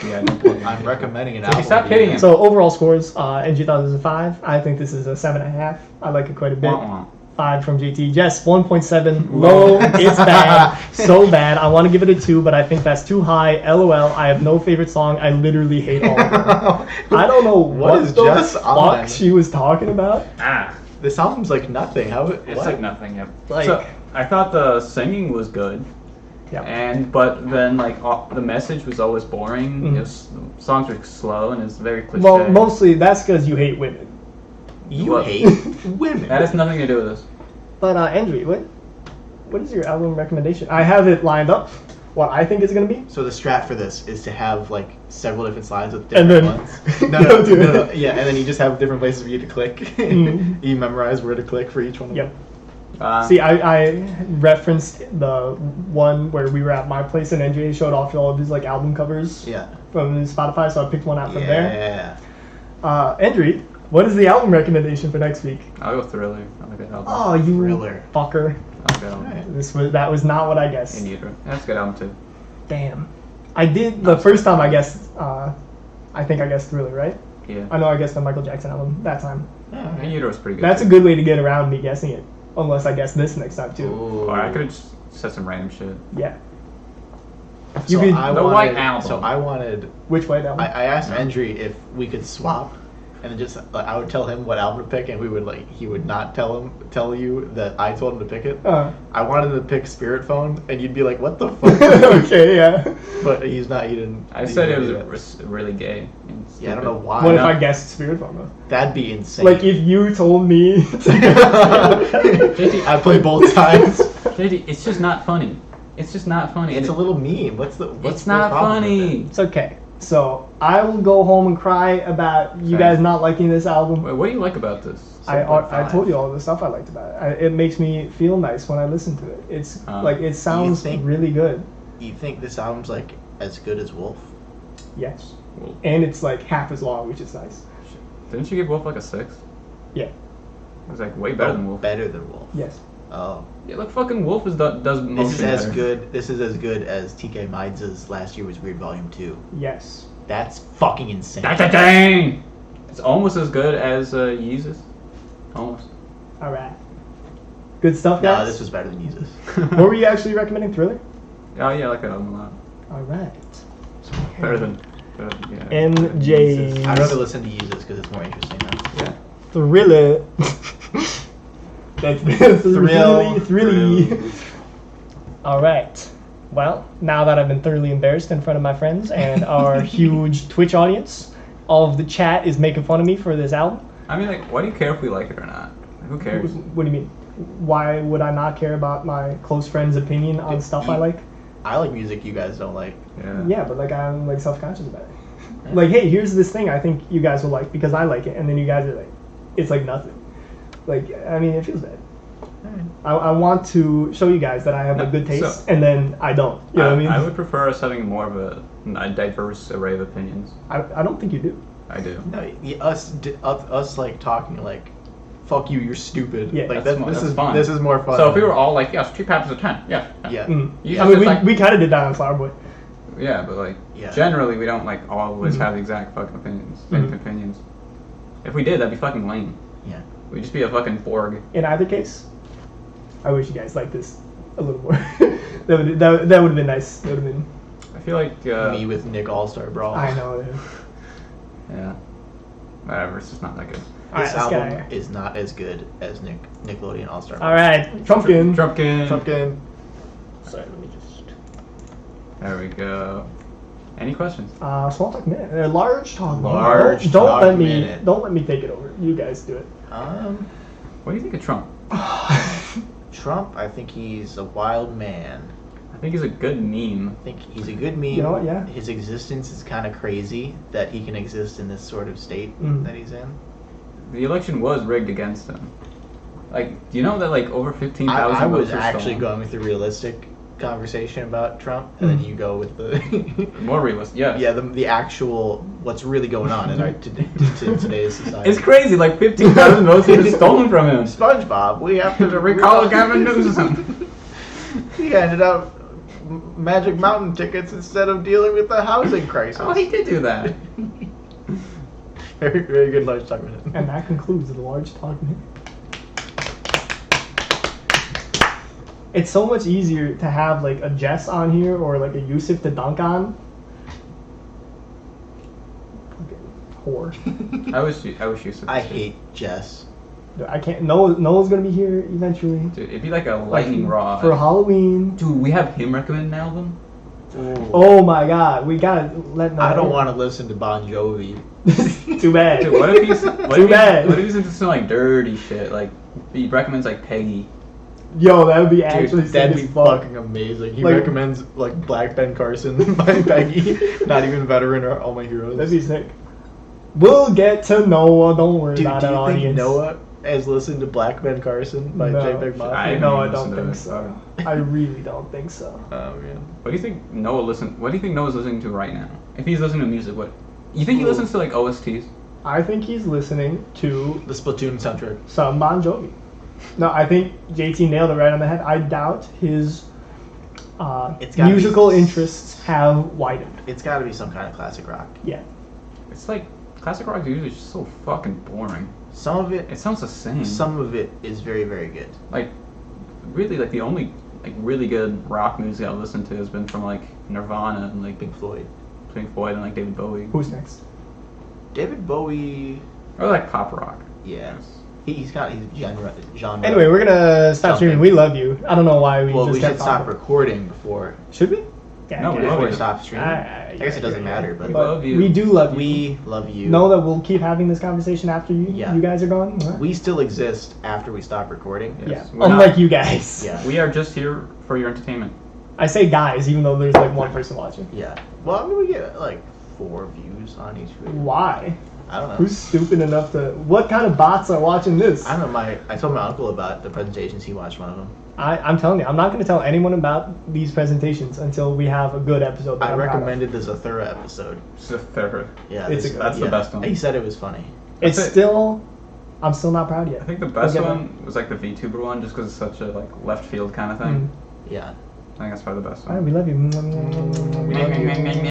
Yeah, don't put me. I'm recommending an It's like, album. stop to you. hitting him. So overall scores, NG thought this was a 5. I think this is a 7.5. I like it quite a bit. Wah, wah. 5 from JT. Jess, 1.7. Low. It's bad. So bad. I want to give it a 2, but I think that's too high. LOL. I have no favorite song. I literally hate all of them. I don't know what is the Jess fuck on? she was talking about. Ah, This album's like nothing. How it's what? like nothing. Yep. Like- So I thought the singing was good. Yeah. But then like the message was always boring. Mhm. The songs were slow and it's very cliche. Well, mostly that's because you hate women. You What? hate women. That has nothing to do with this. But Endri, what is your album recommendation? I have it lined up. What I think it's gonna be. So the strat for this is to have like several different slides with And different then- ones. No, do no, it. yeah, and then you just have different places for you to click. Mhm. You memorize where to click for each one. Of Yep. them. See, I referenced the one where we were at my place and NJ showed off all of his like album covers Yeah. from his Spotify, so I picked one out from there. Yeah. Endri, what is the album recommendation for next week? I'll go Thriller. I like that album. Oh, you Thriller. fucker! I like that album. Alright. That was not what I guessed. In Utero. That's a good album too. Damn, I did the first time I guessed. I think I guessed Thriller, right? Yeah. I know I guessed the Michael Jackson album that time. In Utero's pretty good. That's a too. good way to get around me guessing it, unless I guess this next time too. Ooh. Or I could have just said some random shit. Yeah. So You could. I The wanted, White Album. So I wanted. Which way that one? I asked Endri if we could swap, and then just like, I would tell him what album to pick, and we would like he would not tell you that I told him to pick it. I wanted him to pick Spirit Phone, and you'd be like, "What the fuck?" Okay, yeah. But he's not. He didn't. I he said it didn't was do that. really gay. And Yeah, I don't know stupid. why. What if know. I guessed Spirit Phone though? That'd be insane. Like if you told me. I play both sides. JD, it's just not funny. It's just not funny. It's a little mean. What's It's the not problem with funny. It's okay. So I will go home and cry about you Okay. guys not liking this album. Wait, what do you like about this? I told you all the stuff I liked about it. It makes me feel nice when I listen to it. It's like it sounds think- really good. You think this album's like as good as Wolf? Yes, Well, and it's like half as long, which is nice. didn't you give Wolf like a 6? Yeah. It was like way better than Wolf. Better than Wolf. Yes. Oh. Yeah, look, fucking Wolf does motion This is as better. good. This is as good as TK Mides' last year was Weird Volume 2. Yes. That's fucking insane. That's a thing. It's almost as good as Yeezus. Almost. All right. Good stuff, No, guys. this was better than Jesus. What were you actually recommending? Thriller. Oh yeah, I like that album a lot. All right. Better than yeah. NJ's I'd rather listen to Jesus because it's more interesting now. Yeah. Thriller. That's Thrill. thrilly. All right. Well, now that I've been thoroughly embarrassed in front of my friends and our huge Twitch audience, all of the chat is making fun of me for this album. I mean, like, why do you care if we like it or not? Like, who cares? What do you mean? Why would I not care about my close friend's opinion on stuff I like? I like music you guys don't like. Yeah. Yeah, but like I'm like self-conscious about it. Like, hey, here's this thing I think you guys will like because I like it, and then you guys are like, it's like nothing. Like, I mean, it feels bad. I want to show you guys that I have a good taste, and then I don't. You know what I mean? I would prefer us having more of a diverse array of opinions. I don't think you do. I do. No, us like talking like, "Fuck you, you're stupid." Yeah, like that's fun. This is more fun. So if we were all like, yes, 2 patches of 10, yeah. Yeah. You I just mean, like- we kind of did that on Flower Boy. Yeah, but like, Yeah. generally we don't like always Mhm. have the exact fucking opinions, same Mhm. opinions. If we did, that'd be fucking lame. Yeah. We'd just be a fucking Borg. In either case, I wish you guys liked this a little more. that would have been nice. That would have been. I feel like, Me with Nick All-Star Brawl. I know. Dude. yeah. Whatever, it's just not that good. All right, This let's get out album of here. is not as good as Nickelodeon All-Star. All right, Trumpkin. Trumpkin. Trumpkin. Sorry, let me just. There we go. Any questions? Small talk minute. Large talk. minute. Large Don't talk let me. minute. Don't let me take it over. You guys do it. What do you think of Trump? Trump, I think he's a wild man. I think he's a good meme. I think he's a good meme. You know what, yeah. His existence is kind of crazy that he can exist in this sort of state Mm. that he's in. The election was rigged against him. Like, do you know that like over 15,000 I was votes were actually stolen? going with the realistic conversation about Trump, and then you go with the More realistic, yes. yeah, the actual what's really going on in our today's society. It's crazy, like 15,000 votes were just stolen from him. SpongeBob, we have to Recall Gavin Newsom. He handed out Magic Mountain tickets instead of dealing with the housing crisis. Oh, he did do that. Very, very good large talk minute. And that concludes the large talk minute. It's so much easier to have like a Jess on here or like a Yusuf to dunk on. Fucking whore. I wish you said. I hate Jess. I can't. Noah's gonna be here eventually. Dude, it'd be like a lightning rod. For Halloween. Dude, we have him recommend an album. Oh my God, we gotta let. I don't want to listen to Bon Jovi. Too bad. Dude, what if he's Too bad. What if he's into some like dirty shit? Like he recommends like Peggy. Yo, that would be actually Dude, that'd be sick as fuck. fucking amazing. He Like- recommends like Black Ben Carson by Peggy. Not even veteran or All My Heroes. That'd be sick. We'll get to Noah. Don't worry Dude, about do it, you think audience. Noah has listened to Black Ben Carson by No. J-Big Mafia? I No, I haven't don't listened to think it. so. I really don't think so. Oh man. What do you think What do you think Noah's listening to right now? If he's listening to music, what? You think he listens to like OSTs? I think he's listening to The Splatoon soundtrack. some Bon Jovi. No, I think JT nailed it right on the head. I doubt his It's gotta be- musical interests have widened. It's got to be some kind of classic rock. Yeah. It's like classic rock usually is just so fucking boring. Some of it, It sounds the same. some of it is very, very good. Like really, like the only like really good rock music I've listened to has been from like Nirvana and like Pink Floyd. Pink Floyd and like David Bowie. Who's next? David Bowie. Or like pop rock. Yeah. He's genre. Anyway, we're gonna stop Something. streaming. We love you. I don't know why we Well, just we kept should stop talking. recording before Should we? Yeah, No, okay. we love before we you. stop streaming. I guess it doesn't matter, We but love you. We do love you. we love you. Know that we'll keep having this conversation after you Yeah. you guys are gone. What? We still exist after we stop recording. Yes. Yeah. We're Unlike not- you guys. Yeah. We are just here for your entertainment. I say guys, even though there's like one person watching. Yeah. Well, I mean, we get like 4 views on each video. Why? I don't know. Who's stupid enough to? What kind of bots are watching this? I don't know. I told my uncle about the presentations. He watched one of them. I'm telling you, I'm not going to tell anyone about these presentations until we have a good episode. that I I'm proud of. recommended the Zathura episode. It's the third. Yeah, It's this- a- that's the best one. He said it was funny. It's That's it. still. I'm still not proud yet. I think the best We'll get one was like the VTuber one, just because it's such a like left field kind of there. thing. Yeah. I think that's probably the best All one. right, we love you.